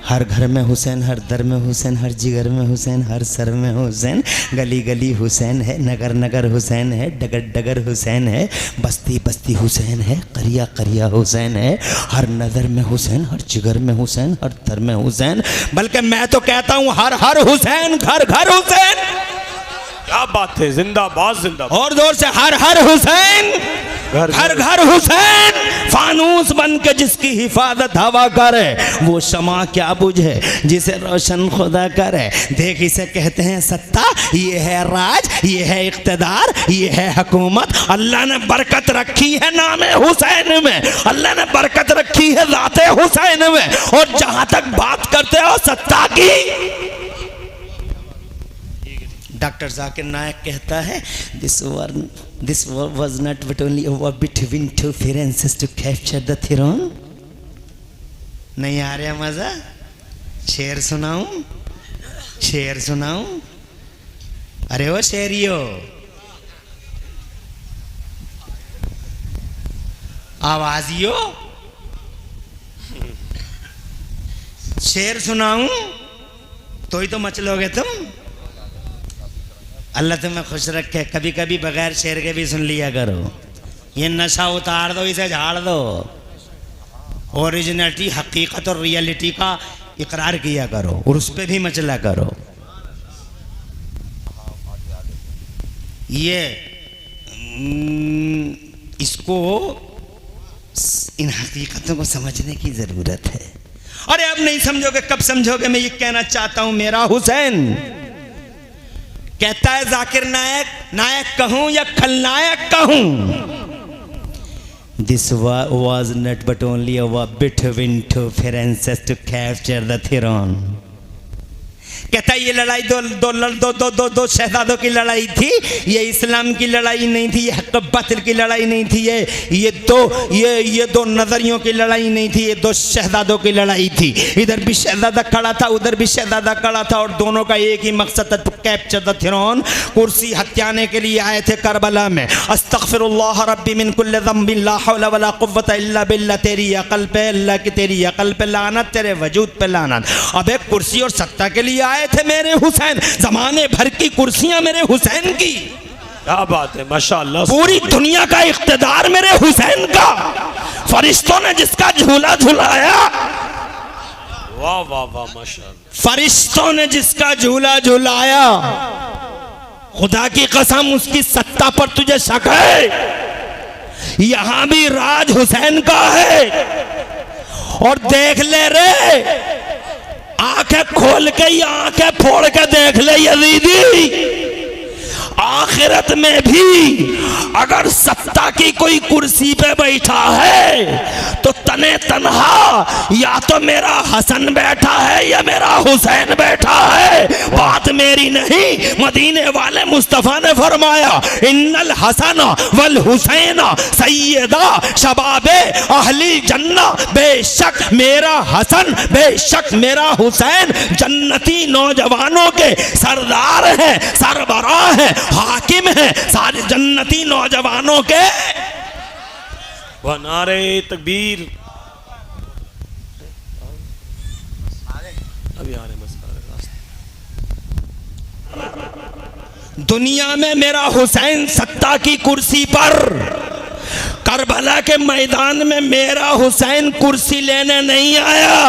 हर घर में हुसैन, हर दर में हुसैन, हर जिगर में हुसैन, हर सर में हुसैन, गली गली हुसैन है, नगर नगर हुसैन है, डगर डगर हुसैन है, बस्ती बस्ती हुसैन है, करिया करिया हुसैन है, हर नज़र में हुसैन, हर जिगर में हुसैन, हर दर में हुसैन। बल्कि मैं तो कहता हूँ हर हर हुसैन, घर घर हुसैन। क्या बात है, जिंदाबाद जिंदाबाद। और जोर से हर हर हुसैन, घर घर हुसैन। फानूस बन के जिसकी हिफाजत हवा करे, वो शमा क्या बुझे जिसे रोशन खुदा करे। देख इसे कहते हैं सत्ता, ये है राज, ये है इख्तिदार, ये है हुकूमत। अल्लाह ने बरकत रखी है नामे हुसैन में, अल्लाह ने बरकत रखी है ज़ाते हुसैन में। और जहां तक बात करते हो सत्ता की, डॉक्टर जाकिर नायक कहता है this was not but only a war between two princes to capture the throne। नहीं आ रहा मजा? शेर सुनाऊं, शेर सुनाऊं? अरे वो शेरियो, आवाजियो, शेर सुनाऊं तो ही तो मचलोगे तुम। अल्लाह तुम्हें खुश रखे। कभी कभी बगैर शेर के भी सुन लिया करो। ये नशा उतार दो, इसे झाड़ दो। ओरिजिनलिटी, हकीकत और रियलिटी का इकरार किया करो और उस पर भी मचला करो। ये इसको, इन हकीकतों को समझने की जरूरत है। अरे अब नहीं समझोगे, कब समझोगे? मैं ये कहना चाहता हूं मेरा हुसैन। कहता है जाकिर नायक, नायक कहूं या खलनायक कहूं? This was not but only a war between two princes to capture the throne। कहता है ये लड़ाई दो शहजादों की लड़ाई थी, ये इस्लाम की लड़ाई नहीं थी, ये हक बातिल की लड़ाई नहीं थी, ये दो नजरियों की लड़ाई नहीं थी, ये दो शहजादों की लड़ाई थी। इधर भी शहजादा खड़ा था, उधर भी शहजादा खड़ा था, और दोनों का एक ही मकसद था, कैप्चर द थ्रोन। कुर्सी हत्याने के लिए आए थे करबला में। अस्तगफिरुल्लाह रब्बी मिन कुल्लि ज़ंबिन ला हौला वला कुव्वता इल्ला बिल्लाह। तेरी अकल पे अल्लाह की, तेरी अकल पे लानत, तेरे वजूद पे लानत। अब एक कुर्सी और सत्ता के लिए आए थे मेरे हुसैन। जमाने भर की कुर्सियां मेरे हुसैन की। क्या बात है, माशाअल्लाह। पूरी दुनिया का इख्तिदार मेरे हुसैन का। फरिश्तों ने जिसका झूला झुलाया, वाह वाह वाह, माशाअल्लाह। फरिश्तों ने जिसका झूला झुलाया, खुदा की कसम उसकी सत्ता पर तुझे शक है? यहां भी राज हुसैन का है। और देख ले रे, आंखें खोल के या आंखें फोड़ के देख ले यजीदी, आखिरत में भी अगर सत्ता की कोई कुर्सी पे बैठा है तो तने तन्हा या तो मेरा हसन बैठा है या मेरा हुसैन बैठा है। बात मेरी नहीं, मदीने वाले मुस्तफा ने फरमाया, इन्नल हसन वल हुसैन सैयदा शबाबे अहली जन्ना। बेशक मेरा हसन, बेशक मेरा हुसैन जन्नती नौजवानों के सरदार हैं, सरबराह हैं, हाकिम है सारे जन्नती नौजवानों के। वह नारे तकबीर। अभी आ रहे दुनिया में मेरा हुसैन सत्ता की कुर्सी पर, करबला के मैदान में मेरा हुसैन कुर्सी लेने नहीं आया।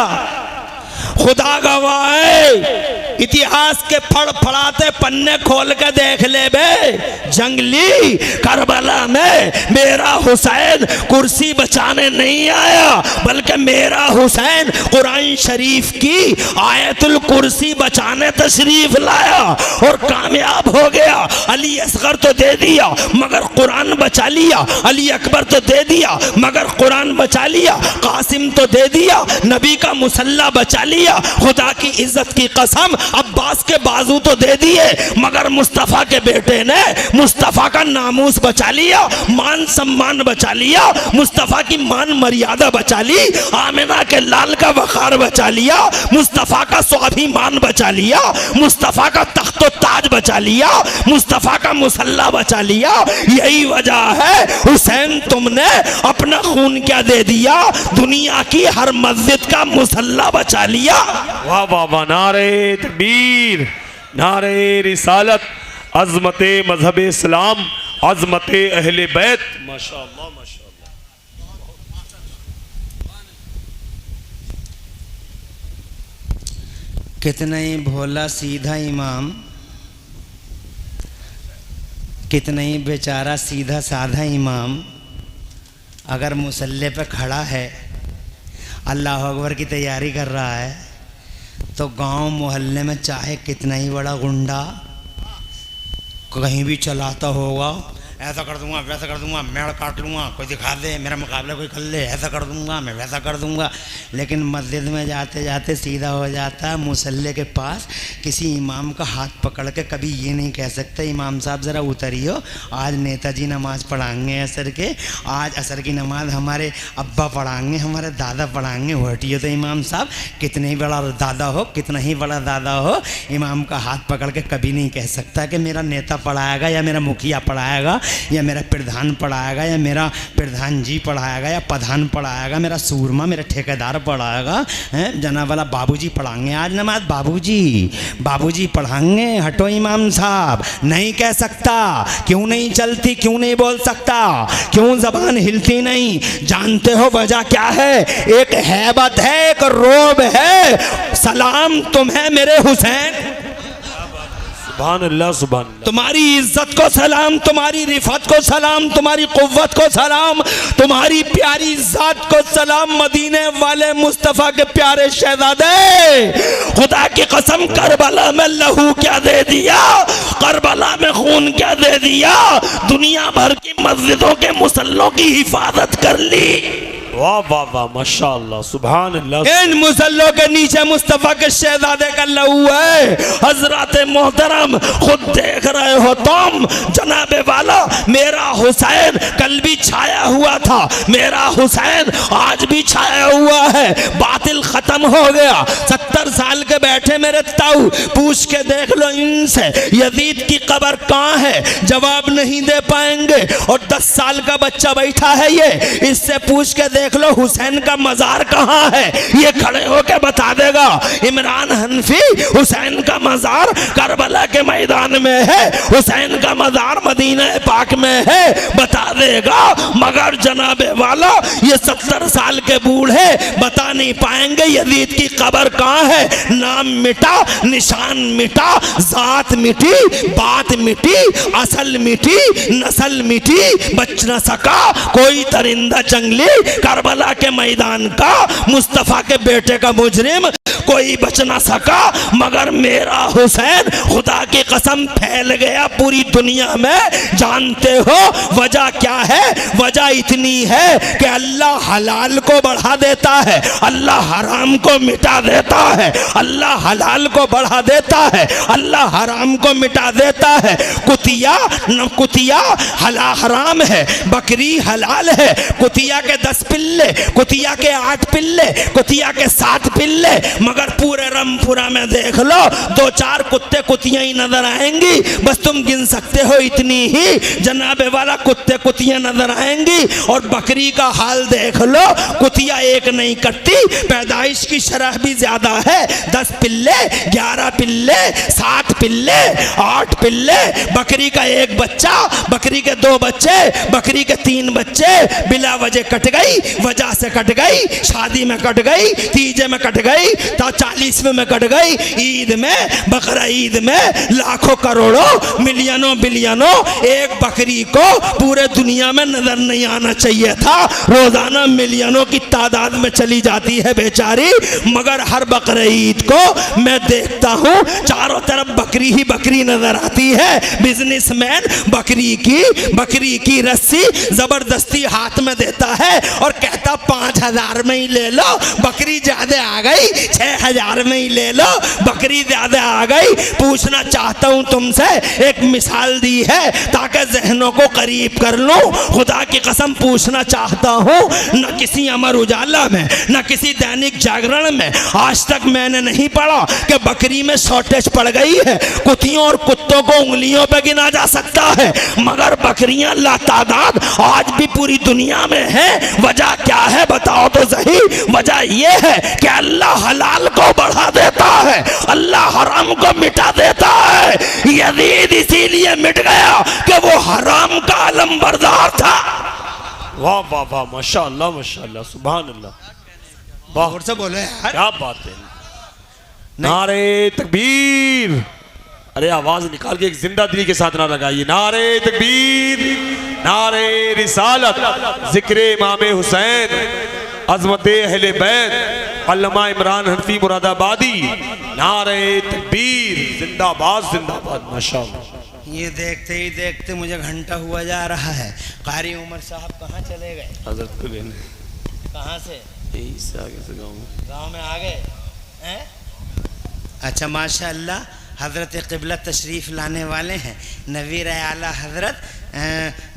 खुदा गवाह है, इतिहास के फड़फड़ाते पन्ने खोल के देख ले बे, जंगली करबला में मेरा हुसैन कुर्सी बचाने नहीं आया, बल्कि मेरा हुसैन कुरान शरीफ की आयतुल कुर्सी बचाने तशरीफ लाया और कामयाब हो गया। अली असगर तो दे दिया मगर कुरान बचा लिया, अली अकबर तो दे दिया मगर कुरान बचा लिया, कासिम तो दे दिया, नबी का मुसल्ला बचा लिया। खुदा की इज्जत की कसम, अब्बास के बाजू तो दे दिए, मगर मुस्तफ़ा के बेटे ने मुस्तफ़ा का नामूस बचा लिया, मान सम्मान बचा लिया, मुस्तफ़ा की मान मर्यादा बचा ली, आमिना के लाल का वक़ार बचा लिया, मुस्तफ़ा का स्वाभिमान बचा लिया, मुस्तफ़ा का तख्तो ताज बचा लिया, मुस्तफ़ा का मुसल्ला बचा लिया। यही वजह है हुसैन तुमने अपना खून क्या दे दिया, दुनिया की हर मस्जिद का मुसल्ला बचा लिया। वाह वाह वाह, नारे तकबीर, नारे रिसालत, अज़मते मजहब इस्लाम, अज़मते अहले बैत। माशाअल्लाह माशाअल्लाह। कितना ही भोला सीधा इमाम, कितना ही बेचारा सीधा साधा इमाम, अगर मुसल्ले पे खड़ा है, अल्लाह अकबर की तैयारी कर रहा है, तो गांव मोहल्ले में चाहे कितना ही बड़ा गुंडा कहीं भी चलाता होगा, ऐसा कर दूंगा वैसा कर दूंगा, मेड़ काट लूँगा, कोई दिखा दे मेरा मुकाबला कोई कर ले, ऐसा कर दूंगा मैं वैसा कर दूंगा, लेकिन मस्जिद में जाते जाते सीधा हो जाता है मुसल्ले के पास, किसी इमाम का हाथ पकड़ के कभी ये नहीं कह सकता इमाम साहब ज़रा उतरियो, आज नेताजी नमाज़ पढ़ाएंगे असर के, आज असर की नमाज हमारे अब्बा पढ़ाएंगे, हमारे दादा पढ़ाएंगे, हटियो तो इमाम साहब, कितने ही बड़ा दादा हो, कितना ही बड़ा दादा हो, इमाम का हाथ पकड़ के कभी नहीं कह सकता कि मेरा नेता पढ़ाएगा या मेरा मुखिया पढ़ाएगा या मेरा प्रधान पढ़ाएगा या मेरा प्रधान जी पढ़ाएगा या प्रधान पढ़ाएगा, मेरा सूरमा मेरा ठेकेदार पढ़ाएगा, हैं जनाब वाला बाबूजी पढ़ाएंगे आज नमाज, बाबूजी पढ़ाएंगे, हटो इमाम साहब, नहीं कह सकता। क्यों नहीं चलती, क्यों नहीं बोल सकता, क्यों जबान हिलती नहीं, जानते हो वजह क्या है? एक हैबत है, एक रोब है। सलाम तुम्हें मेरे हुसैन, सुभान अल्लाह सुभान अल्लाह। तुम्हारी इज्जत को सलाम, तुम्हारी रिफत को सलाम, तुम्हारी कुव्वत को सलाम, तुम्हारी प्यारी जात को सलाम, मदीने वाले मुस्तफ़ा के प्यारे शहजादे। खुदा की कसम करबला में लहू क्या दे दिया, करबला में खून क्या दे दिया, दुनिया भर की मस्जिदों के मुसल्लों की हिफाजत कर ली। वाह वाह वाह, माशाअल्लाह सुभान अल्लाह। इन मुसल्लों के नीचे मुस्तफ़ा के शहजादे का लहू है। हजरत मोहतरम खुद देख रहे हो तुम, जनाबे वाला मेरा हुसैन कल भी छाया हुआ था, मेरा हुसैन आज भी छाया हुआ है, बातिल खत्म हो गया। 70 साल के बैठे मेरे ताऊ, पूछ के देख लो इनसे यजीद की कब्र कहाँ है, जवाब नहीं दे पाएंगे। और 10 साल का बच्चा बैठा है ये, इससे पूछ के देख लो हुसैन का मजार कहाँ है, ये खड़े होके बता देगा। इमरान हनफी हुसैन का मजार करबला के मैदान में है, हुसैन का मजार मदीना पाक में है, बता देगा। मगर जनाबे वाला ये 70 साल के बूढ़े बता नहीं पाएंगे यजीद की कब्र कहाँ है। नाम मिटा, निशान मिटा, जात मिटी, बात मिटी, असल मिटी, नस्ल मिटी, बच न सका कोई दरिंदा जंगली करबला के मैदान का, मुस्तफ़ा के बेटे का मुजरिम कोई बच ना सका। मगर मेरा हुसैन खुदा की कसम फैल गया पूरी दुनिया में। जानते हो वजह क्या है? वजह इतनी है कि अल्लाह हलाल को बढ़ा देता है, अल्लाह हराम को मिटा देता है, अल्लाह हलाल को बढ़ा देता है, अल्लाह हराम को मिटा देता है। कुतिया न कुतिया हराम है, बकरी हलाल है। कुतिया के 10 पिल्ले, कुतिया के 8 पिल्ले, कुतिया के 7 पिल्ले, मगर पूरे रामपुरा में देख लो 2-4 कुत्ते कुतियां ही नजर आएंगी, बस तुम गिन सकते हो इतनी ही जनाबे वाला कुत्ते कुतियां नजर आएंगी। और बकरी का हाल देख लो, कुतिया एक नहीं कटती, पैदाइश की शरह भी ज्यादा है। 10 पिल्ले, 11 पिल्ले, 7 पिल्ले, 8 पिल्ले, बकरी का 1 बच्चा, बकरी के 2 बच्चे, बकरी के 3 बच्चे, बिला वजह कट गई, वजह से कट गई, शादी में कट गई, तीजे में कट गई, 40वें में कट गई, ईद में, बकरा ईद में लाखों करोड़ों मिलियनों बिलियनों एक बकरी को पूरे दुनिया में नजर नहीं आना चाहिए था। रोजाना मिलियनों की तादाद में चली जाती है बेचारी, मगर हर बकरा ईद को मैं देखता हूँ चारों तरफ बकरी ही बकरी नजर आती है। बिजनेसमैन बकरी की रस्सी जबरदस्ती हाथ में देता है और कहता 5000 में ही ले लो, बकरी ज्यादा आ गई, 6000 1000 में ही ले लो, बकरी ज्यादा आ गई। पूछना चाहता हूँ तुमसे, एक मिसाल दी है ताकि जहनों को करीब कर लूँ। खुदा की कसम पूछना चाहता हूँ, न किसी अमर उजाला में न किसी दैनिक जागरण में आज तक मैंने नहीं पढ़ा कि बकरी में शॉर्टेज पड़ गई है। कुतियों और कुत्तों को उंगलियों पे गिना जा सकता है, मगर बकरियां लातादाद आज भी पूरी दुनिया में है। वजह क्या है बताओ तो सही। वजह यह है कि अल्लाह हलाल को बढ़ा देता है, अल्लाह हराम को मिटा देता है। यजीद इसीलिए मिट गया कि वो हराम का अलम बरदार था। वाह वाह वाह, माशाअल्लाह माशाअल्लाह, सुभान अल्लाह, वाह, और से बोलो यार, क्या बात है। नारे तकबीर, अरे आवाज निकाल के एक जिंदा दिली के साथ ना लगाइए। नारे तकबीर, नारे रिसालत, जिक्र इमाम हुसैन, अज़मत अहले बैत, अल्लामा इमरान हनफी मुरादाबादी, नारे तकबीर, जिंदाबाद जिंदाबाद, माशाअल्लाह। ये देखते ही देखते मुझे घंटा हुआ जा रहा है। कारी उमर साहब कहाँ चले गए? हजरत को लेने कहाँ से? यही से आगे से गाँव में आ गए हैं? अच्छा माशाअल्लाह, हज़रत क़िबला तशरीफ़ लाने वाले हैं। नवीर आला हज़रत,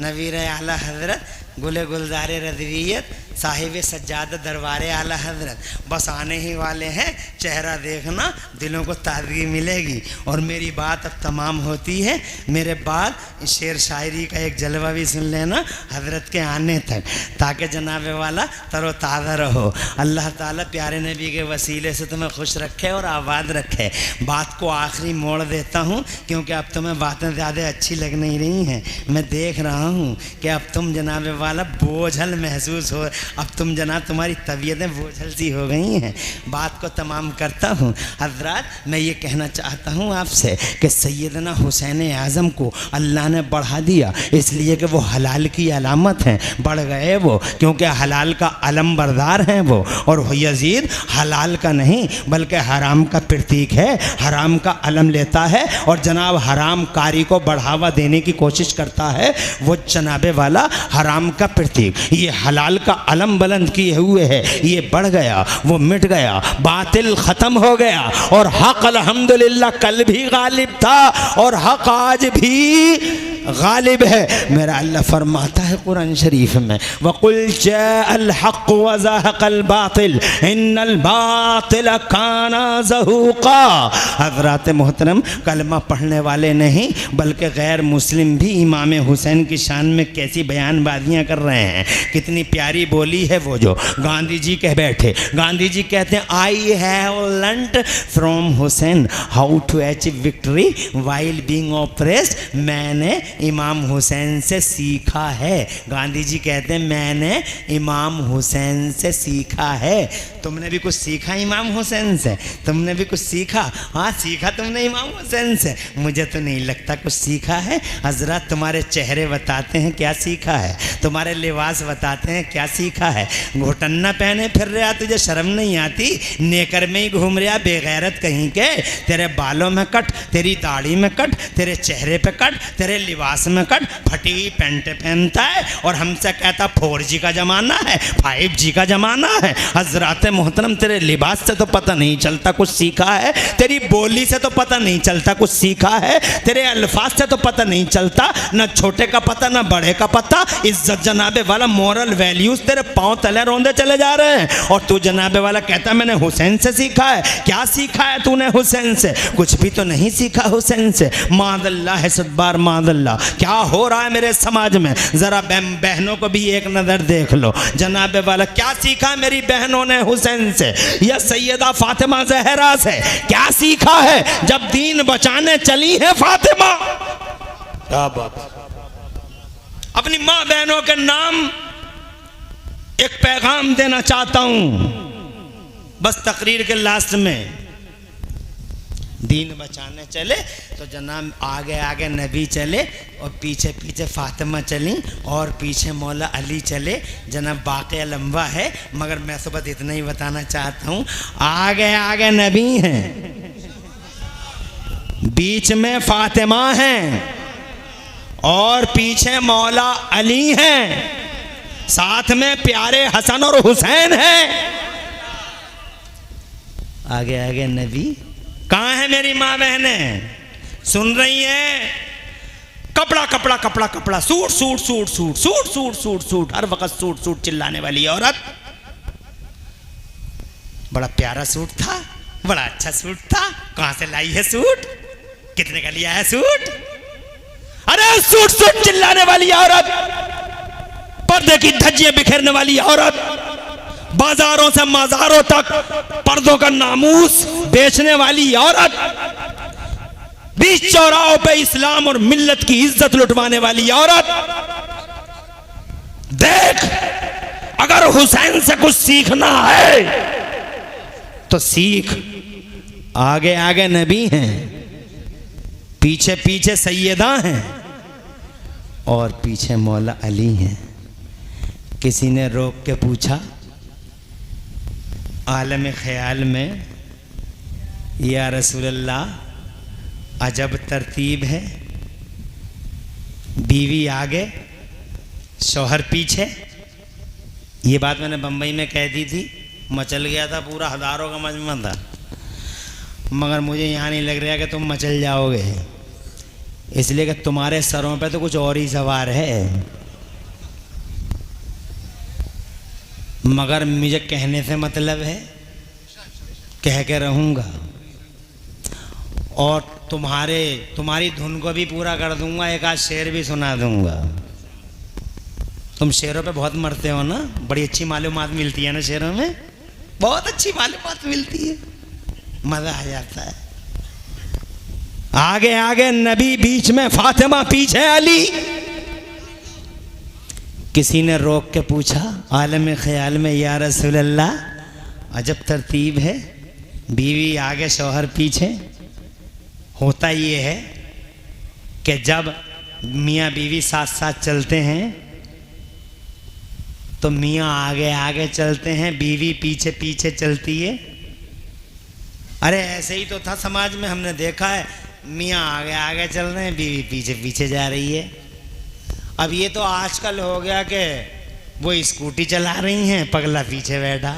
नवीर आला हज़रत गुले गुलजार रज़वियत साहिब सज्जाद दरबार आला हज़रत बस आने ही वाले हैं। चेहरा देखना, दिलों को ताज़गी मिलेगी। और मेरी बात अब तमाम होती है, मेरे बाद शेर शायरी का एक जलवा भी सुन लेना हज़रत के आने तक, ताकि जनाब वाला तरोताज़ा रहो। अल्लाह ताला प्यारे नबी के वसीले से तुम्हें खुश रखे और आबाद रखे। बात को आखिरी मोड़ देता हूँ क्योंकि अब तुम्हें बातें ज़्यादा अच्छी लग नहीं रही हैं। मैं देख रहा हूँ कि अब तुम जनाब वाला बोझल महसूस हो, अब तुम जनाब तुम्हारी तबीयतें बोझल सी हो गई हैं। बात को तमाम करता हूँ। हज़रात, मैं ये कहना चाहता हूँ आपसे कि सैयदना हुसैन आज़म को अल्लाह ने बढ़ा दिया इसलिए कि वो हलाल की अलामत हैं। बढ़ गए वो क्योंकि हलाल का अलम बरदार हैं वो। और यजीद हलाल का नहीं बल्कि हराम का प्रतीक है, हराम का अलम लेता है और जनाब हराम कारी को बढ़ावा देने की कोशिश करता है। वो जनाबे वाला हराम का प्रतीक, ये हलाल का अलम बुलंद किए हुए है। ये बढ़ गया, वो मिट गया, बातिल ख़त्म हो गया और हक़ अल्हम्दुलिल्लाह कल भी गालिब था और हक़ आज भी गालिब है। मेरा अल्लाह फरमाता है कुरान शरीफ में, वक़ुल जाअल हक़्क़ु व ज़हक़ल बातिल इन्नल बातिल काना ज़हूक़ा। हज़रात मोहतरम, कलमा पढ़ने वाले नहीं बल्कि गैर मुस्लिम भी इमाम हुसैन की शान में कैसी बयानबाजियाँ कर रहे हैं। कितनी प्यारी बोली है वो जो गांधी जी कह बैठे। गांधी जी कहते हैं, I have learned from Hussain how to achieve victory while being oppressed. मैंने इमाम हुसैन से सीखा है। गांधी जी कहते हैं, मैंने इमाम हुसैन से सीखा है। तुमने भी कुछ सीखा इमाम हुसैन से? तुमने भी कुछ सीखा? हाँ, सीखा तुमने इमाम हुसैन से? मुझे तो नहीं लगता कुछ सीखा है। हजरत, तुम्हारे चेहरे बताते हैं क्या सीखा है, तुम्हारे लिबास बताते हैं क्या सीखा है। घोटन्ना पहने फिर रहा, तुझे शर्म नहीं आती? नेकर में ही घूम रहा बेगैरत कहीं के। तेरे बालों में कट, तेरी दाढ़ी में कट, तेरे चेहरे पे कट, तेरे लिबास में कट, फटी हुई पैंट पहनता है और हमसे कहता 4G का ज़माना है, 5G का ज़माना है। हजरत मोहतरम, तेरे लिबास से तो पता नहीं चलता कुछ सीखा है, तेरी बोली से तो पता नहीं चलता कुछ सीखा है, तेरे अल्फाज से तो पता नहीं चलता, न छोटे का पता न बड़े का पता। इज्जत जनाबे वाला मोरल वैल्यूज तेरे पाँव तले रोंदे चले जा रहे हैं और तू जनाबे वाला कहता मैंने हुसैन से सीखा है। क्या सीखा है तूने हुसैन से? कुछ भी तो नहीं सीखा हुसैन से। मादल्ला है सदबार मादल्ला। क्या हो रहा है मेरे समाज में? ज़रा बहनों को भी एक नज़र देख लो जनाबे वाला। क्या सीखा मेरी बहनों ने हुसैन से या सैयदा फातिमा ज़हरा से? क्या सीखा है जब दीन बचाने चली है फातिमा? क्या बात। अपनी माँ बहनों के नाम एक पैगाम देना चाहता हूं बस तकरीर के लास्ट में। दीन बचाने चले तो जनाब आगे आगे नबी चले और पीछे पीछे फातिमा चली और पीछे मौला अली चले। जनाब वाक़या लंबा है मगर मैं तो बस इतना ही बताना चाहता हूँ, आगे आगे नबी हैं, बीच में फातिमा हैं और पीछे मौला अली हैं, साथ में प्यारे हसन और हुसैन हैं। आगे आगे नबी। कहाँ है मेरी माँ बहनें, सुन रही हैं? कपड़ा कपड़ा कपड़ा कपड़ा, suit suit suit suit suit suit suit suit, हर वक्त सूट सूट चिल्लाने वाली औरत। बड़ा प्यारा सूट था, बड़ा अच्छा सूट था। कहां से लाई है सूट, कितने का लिया है सूट? अरे सूट सूट चिल्लाने वाली औरत, पर्दे की धज्जियां बिखेरने वाली औरत, बाजारों से मज़ारों तक पर्दों का नामूस बेचने वाली औरत, बीच चौराहों पे इस्लाम और मिल्लत की इज्जत लुटवाने वाली औरत। देख, अगर हुसैन से कुछ सीखना है तो सीख। आगे आगे नबी हैं, पीछे पीछे सैयदा हैं और पीछे मौला अली हैं। किसी ने रोक के पूछा आलम ख्याल में, या रसूलल्लाह अजब तरतीब है, बीवी आगे शौहर पीछे। ये बात मैंने बम्बई में कह दी थी, मचल गया था, पूरा हज़ारों का मजमा था। मगर मुझे यहाँ नहीं लग रहा कि तुम मचल जाओगे, इसलिए कि तुम्हारे सरों पे तो कुछ और ही सवार है। मगर मुझे कहने से मतलब है, कह के रहूँगा और तुम्हारी धुन को भी पूरा कर दूंगा, एक आध शेर भी सुना दूंगा। तुम शेरों पे बहुत मरते हो ना, बड़ी अच्छी मालूमात मिलती है ना शेरों में, बहुत अच्छी मालूमात मिलती है, मजा आ जाता है। आगे आगे नबी, बीच में फातिमा, पीछे अली। किसी ने रोक के पूछा आलम ख्याल में, या रसूल अल्लाह अजब तरतीब है, बीवी आगे शौहर पीछे। होता ये है कि जब मियाँ बीवी साथ साथ चलते हैं तो मियाँ आगे आगे चलते हैं, बीवी पीछे पीछे चलती है। अरे ऐसे ही तो था समाज में, हमने देखा है, मियाँ आगे आगे चल रहे हैं, बीवी पीछे पीछे जा रही है। अब ये तो आजकल हो गया कि वो स्कूटी चला रही हैं, पगला पीछे बैठा।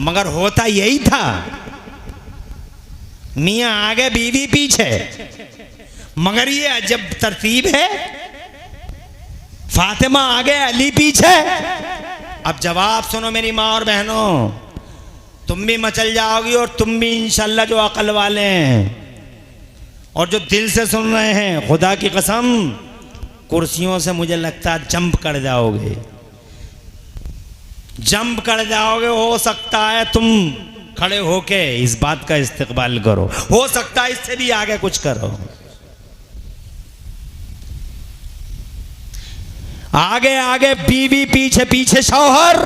मगर होता यही था, मियाँ आगे बीवी पीछे। मगर ये अजब तरतीब है, फातिमा आगे अली पीछे। अब जवाब सुनो मेरी माँ और बहनों, तुम भी मचल जाओगी और तुम भी इंशाल्लाह जो अकल वाले हैं और जो दिल से सुन रहे हैं, खुदा की कसम कुर्सियों से मुझे लगता है जंप कर जाओगे, जंप कर जाओगे। हो सकता है तुम खड़े होके इस बात का इस्तेकबाल करो, हो सकता है इससे भी आगे कुछ करो। आगे आगे बीवी, पीछे पीछे शौहर।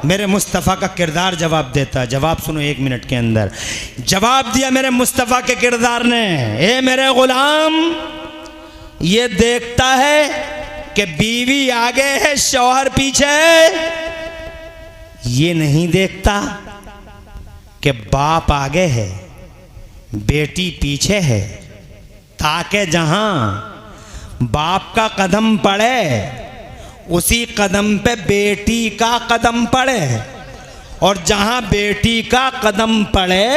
मेरे मुस्तफ़ा का किरदार जवाब देता है। जवाब सुनो 1 मिनट के अंदर। जवाब दिया मेरे मुस्तफ़ा के किरदार ने, ए मेरे गुलाम, ये देखता है कि बीवी आगे है शौहर पीछे है, ये नहीं देखता कि बाप आगे है बेटी पीछे है, ताकि जहां बाप का कदम पड़े उसी कदम पे बेटी का कदम पड़े, और जहां बेटी का कदम पड़े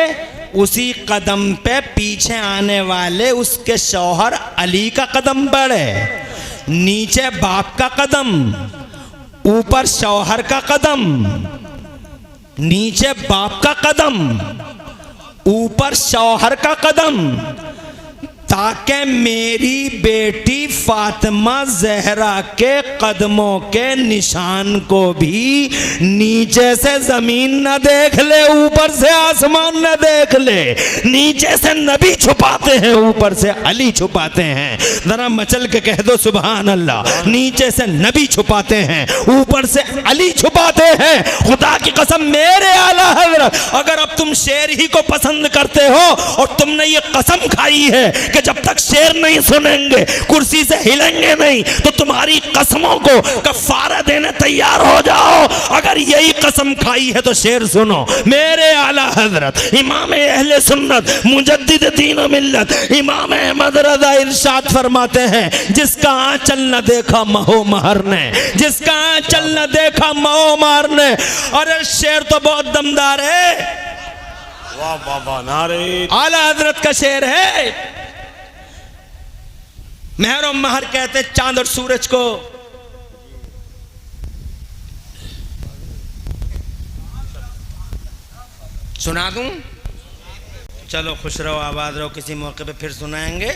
उसी कदम पे पीछे आने वाले उसके शौहर अली का कदम पड़े। नीचे बाप का कदम, ऊपर शौहर का कदम, नीचे बाप का कदम, ऊपर शौहर का कदम, ताकि मेरी बेटी फातिमा जहरा के कदमों के निशान को भी नीचे से जमीन न देख ले, ऊपर से आसमान न देख ले। नीचे से नबी छुपाते हैं, ऊपर से अली छुपाते हैं। जरा मचल के कह दो सुभान अल्लाह। नीचे से नबी छुपाते हैं, ऊपर से अली छुपाते हैं। खुदा की कसम मेरे आला हज़रत, अगर अब तुम शेर ही को पसंद करते हो और तुमने ये कसम खाई है कि जब तक शेर नहीं सुनेंगे कुर्सी से से हिलेंगे नहीं तो तुम्हारी कसमों को कफारा देने तैयार हो जाओ। अगर यही कसम खाई है तो शेर सुनो। मेरे आला हजरत इमाम अहले सुन्नत मुजद्दिद दीन व मिल्लत इमाम अहमद रज़ा इरशाद फरमाते हैं, जिसका आंचल न देखा महो महर ने, जिसका आंचल न देखा महो महर ने। अरे शेर तो बहुत दमदार है, वाह वाह वाह, नारे आला हजरत का शेर है। महर और महर कहते चांद और सूरज को। सुना दूं? चलो खुश रहो आबाद रहो, किसी मौके पे फिर सुनाएंगे।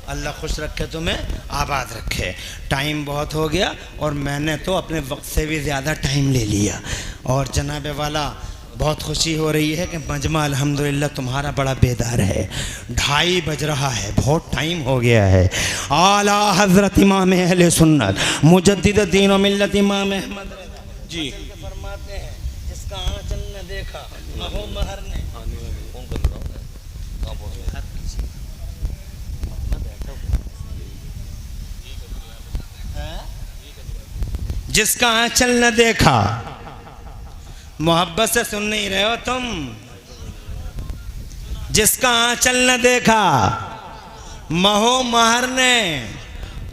अल्लाह खुश रखे तुम्हें, आबाद रखे। टाइम बहुत हो गया और मैंने तो अपने वक्त से भी ज़्यादा टाइम ले लिया। और जनाबे वाला बहुत खुशी हो रही है कि मजमा अल्हम्दुलिल्लाह तुम्हारा बड़ा बेदार है। 2:30 बज रहा है, बहुत टाइम हो गया है। आला हजरत इमाम अहले सुन्नत मुजद्दिद दीन व मिल्लत इमाम अहमद जी फरमाते हैं, जिसका आंचल न देखा महो महर ने। जिसका आंचल न देखा, मोहब्बत से सुन नहीं रहे हो तुम। जिसका आंचल न देखा महो महर ने,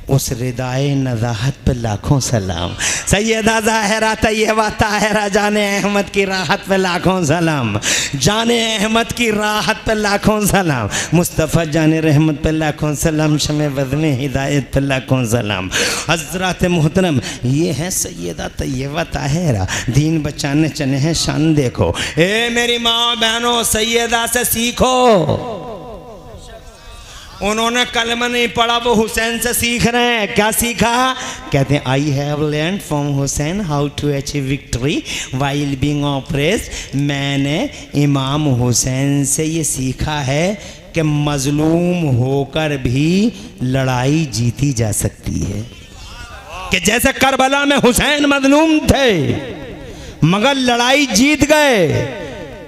उस रिदाए नज़ाहत पे लाखों सलाम। सैयदा ज़ाहिरा तैयबा ताहिरा जाने अहमद की राहत पे लाखों सलाम, जाने अहमद की राहत पे लाखों सलाम, मुस्तफ़ा जाने रहमत पे लाखों सलाम, शमे वज़्न हिदायत पे लाखों सलाम। हज़रात मोहतरम, ये है सैयदा तैयबा ताहिरा, दीन बचाने चले हैं, शान देखो। ए मेरी माँ बहनों, सैयदा से सीखो। उन्होंने कलमा नहीं पढ़ा, वो हुसैन से सीख रहे हैं। क्या सीखा? कहते हैं I have learn from Hussain how to achieve victory while being oppressed. मैंने इमाम हुसैन से ये सीखा है कि मजलूम होकर भी लड़ाई जीती जा सकती है। कि जैसे करबला में हुसैन मजलूम थे मगर लड़ाई जीत गए,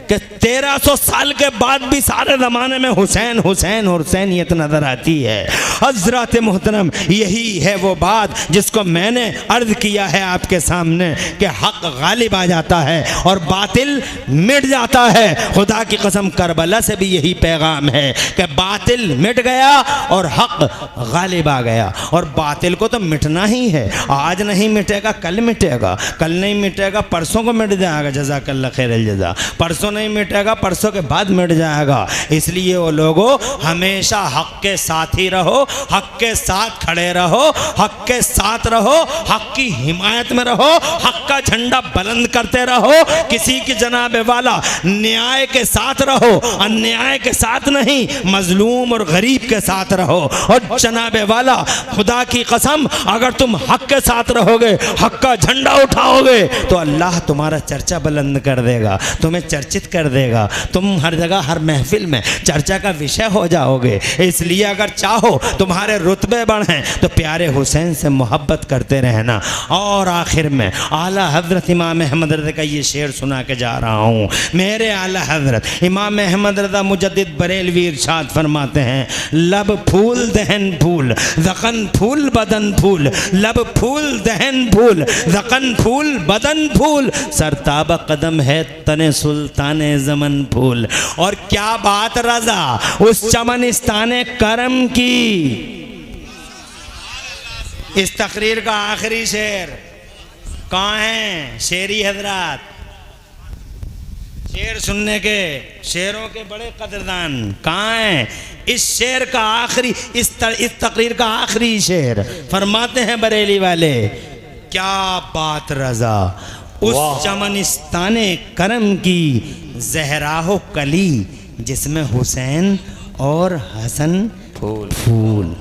कि 1300 साल के बाद भी सारे ज़माने में हुसैन हुसैन हुसैनियत नज़र आती है। हज़रात मोहतरम, यही है वो बात जिसको मैंने अर्ज़ किया है आपके सामने कि हक़ गालिब आ जाता है और बातिल मिट जाता है। खुदा की कसम करबला से भी यही पैगाम है कि बातिल मिट गया और हक़ गालिब आ गया। और बातिल को तो मिटना ही है, आज नहीं मिटेगा कल मिटेगा, कल नहीं मिटेगा परसों को मिट जाएगा, जज़ाकल्लाह खैरल जज़ा, परसों नहीं मिटेगा परसों के बाद मिट जाएगा। इसलिए वो लोगों हमेशा हक के साथ ही रहो, हक के साथ खड़े रहो, हक के साथ रहो, हक की हिमायत में रहो, हक का झंडा बुलंद करते रहो। किसी की जनाबे वाला न्याय के साथ रहो, अन्याय के साथ नहीं, मजलूम और गरीब के साथ रहो। और जनाबे वाला खुदा की कसम, अगर तुम हक के साथ रहोगे, हक का झंडा उठाओगे तो अल्लाह तुम्हारा चर्चा बुलंद कर देगा, तुम्हें चर्चित कर देगा, तुम हर जगह हर महफिल में चर्चा का विषय हो जाओगे। इसलिए अगर चाहो तुम्हारे रुतबे बढ़ें तो प्यारे हुसैन से मोहब्बत करते रहना। और आखिर में आला हजरत इमाम अहमद रज़ा का ये शेर सुना के जा रहा हूँ। मेरे आला हजरत इमाम अहमद रज़ा मुजद्दिद बरेलवी इरशाद फरमाते हैं, लब फूल दहन फूल ज़क़न फूल बदन फूल, लब फूल दहन फूल ज़क़न फूल बदन फूल, सरताब कदम है तने सुल्तान ज़मन फूल। और क्या बात रज़ा उस चमनिस्ताने करम की। इस तकरीर का आखिरी शेर कहाँ है? शेरी हजरात, शेर सुनने के, शेरों के बड़े कदरदान कहाँ हैं? इस शेर का आखिरी, इस तकरीर का आखिरी शेर फरमाते हैं बरेली वाले, क्या बात रज़ा उस चमनिस्ताने करम की, ज़हराहो कली जिसमें हुसैन और हसन फूल।